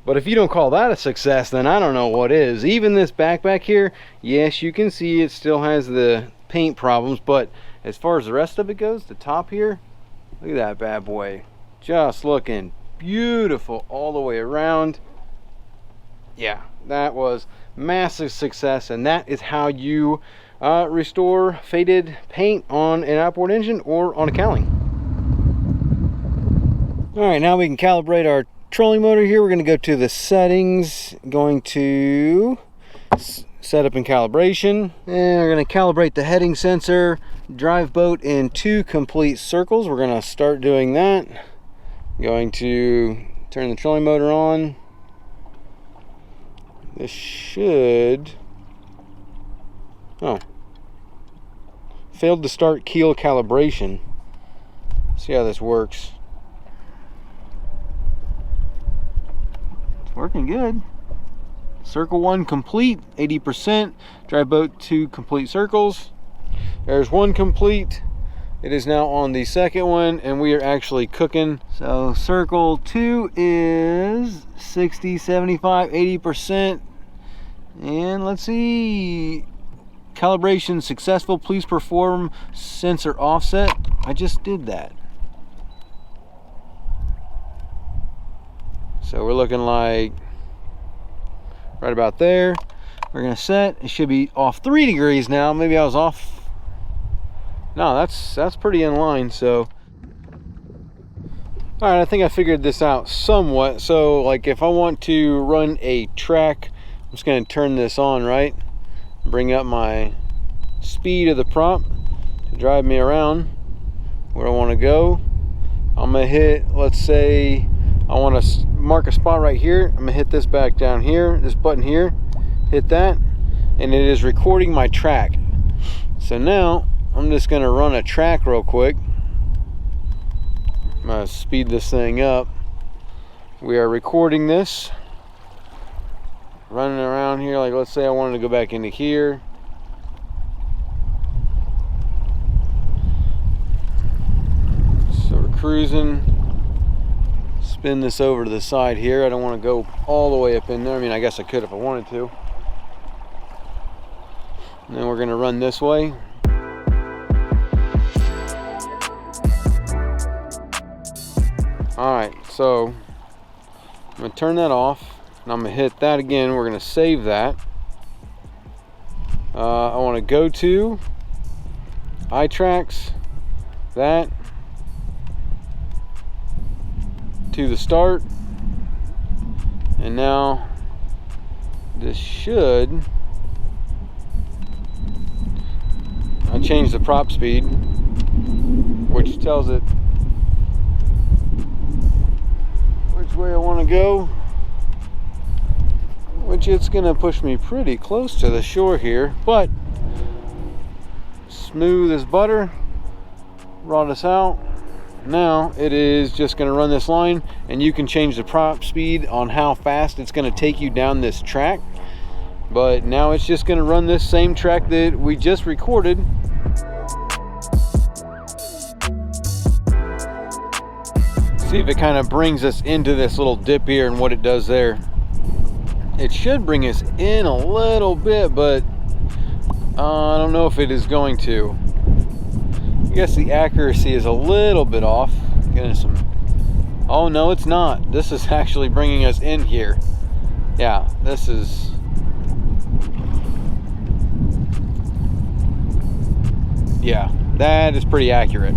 but if you don't call that a success, then I don't know what is. Even this back here, yes, you can see it still has the paint problems, but as far as the rest of it goes, the top here, look at that bad boy. Just looking beautiful all the way around. Yeah, that was massive success, and that is how you restore faded paint on an outboard engine or on a cowling. All right, now we can calibrate our trolling motor here. We're going to go to the settings, going to setup and calibration, and we're going to calibrate the heading sensor, drive boat in 2 complete circles. We're going to start doing that. Going to turn the trolling motor on. This should, oh, failed to start keel calibration. See how this works. Working good. Circle 1 complete, 80%. Drive boat 2 complete circles. There's 1 complete. It is now on the second one, and we are actually cooking. So circle 2 is 60, 75, 80%. And let's see. Calibration successful. Please perform sensor offset. I just did that. So we're looking like right about there. We're gonna set. It should be off 3 degrees now. Maybe I was off. No, that's pretty in line. So, all right, I think I figured this out somewhat. So, like if I want to run a track, I'm just gonna turn this on, right? Bring up my speed of the prop to drive me around where I want to go. I'm gonna hit, let's say, I want to mark a spot right here. I'm gonna hit this back down here, this button here, hit that, and it is recording my track. So now I'm just gonna run a track real quick. I'm gonna speed this thing up. We are recording this, running around here. Like let's say I wanted to go back into here. So we're cruising. Spin this over to the side here. I don't want to go all the way up in there. I mean, I guess I could if I wanted to. And then we're going to run this way. Alright, so I'm going to turn that off. And I'm going to hit that again. We're going to save that. I want to go to iTracks, that, to the start, and now this should, I changed the prop speed, which tells it which way I want to go, which it's going to push me pretty close to the shore here, but smooth as butter. Brought us out. Now it is just going to run this line, and you can change the prop speed on how fast it's going to take you down this track. But now it's just going to run this same track that we just recorded. See if it kind of brings us into this little dip here and what it does there. It should bring us in a little bit, but I don't know if it is going to. I guess the accuracy is a little bit off. Getting some. Oh no, it's not. This is actually bringing us in here. Yeah, this is. Yeah, that is pretty accurate.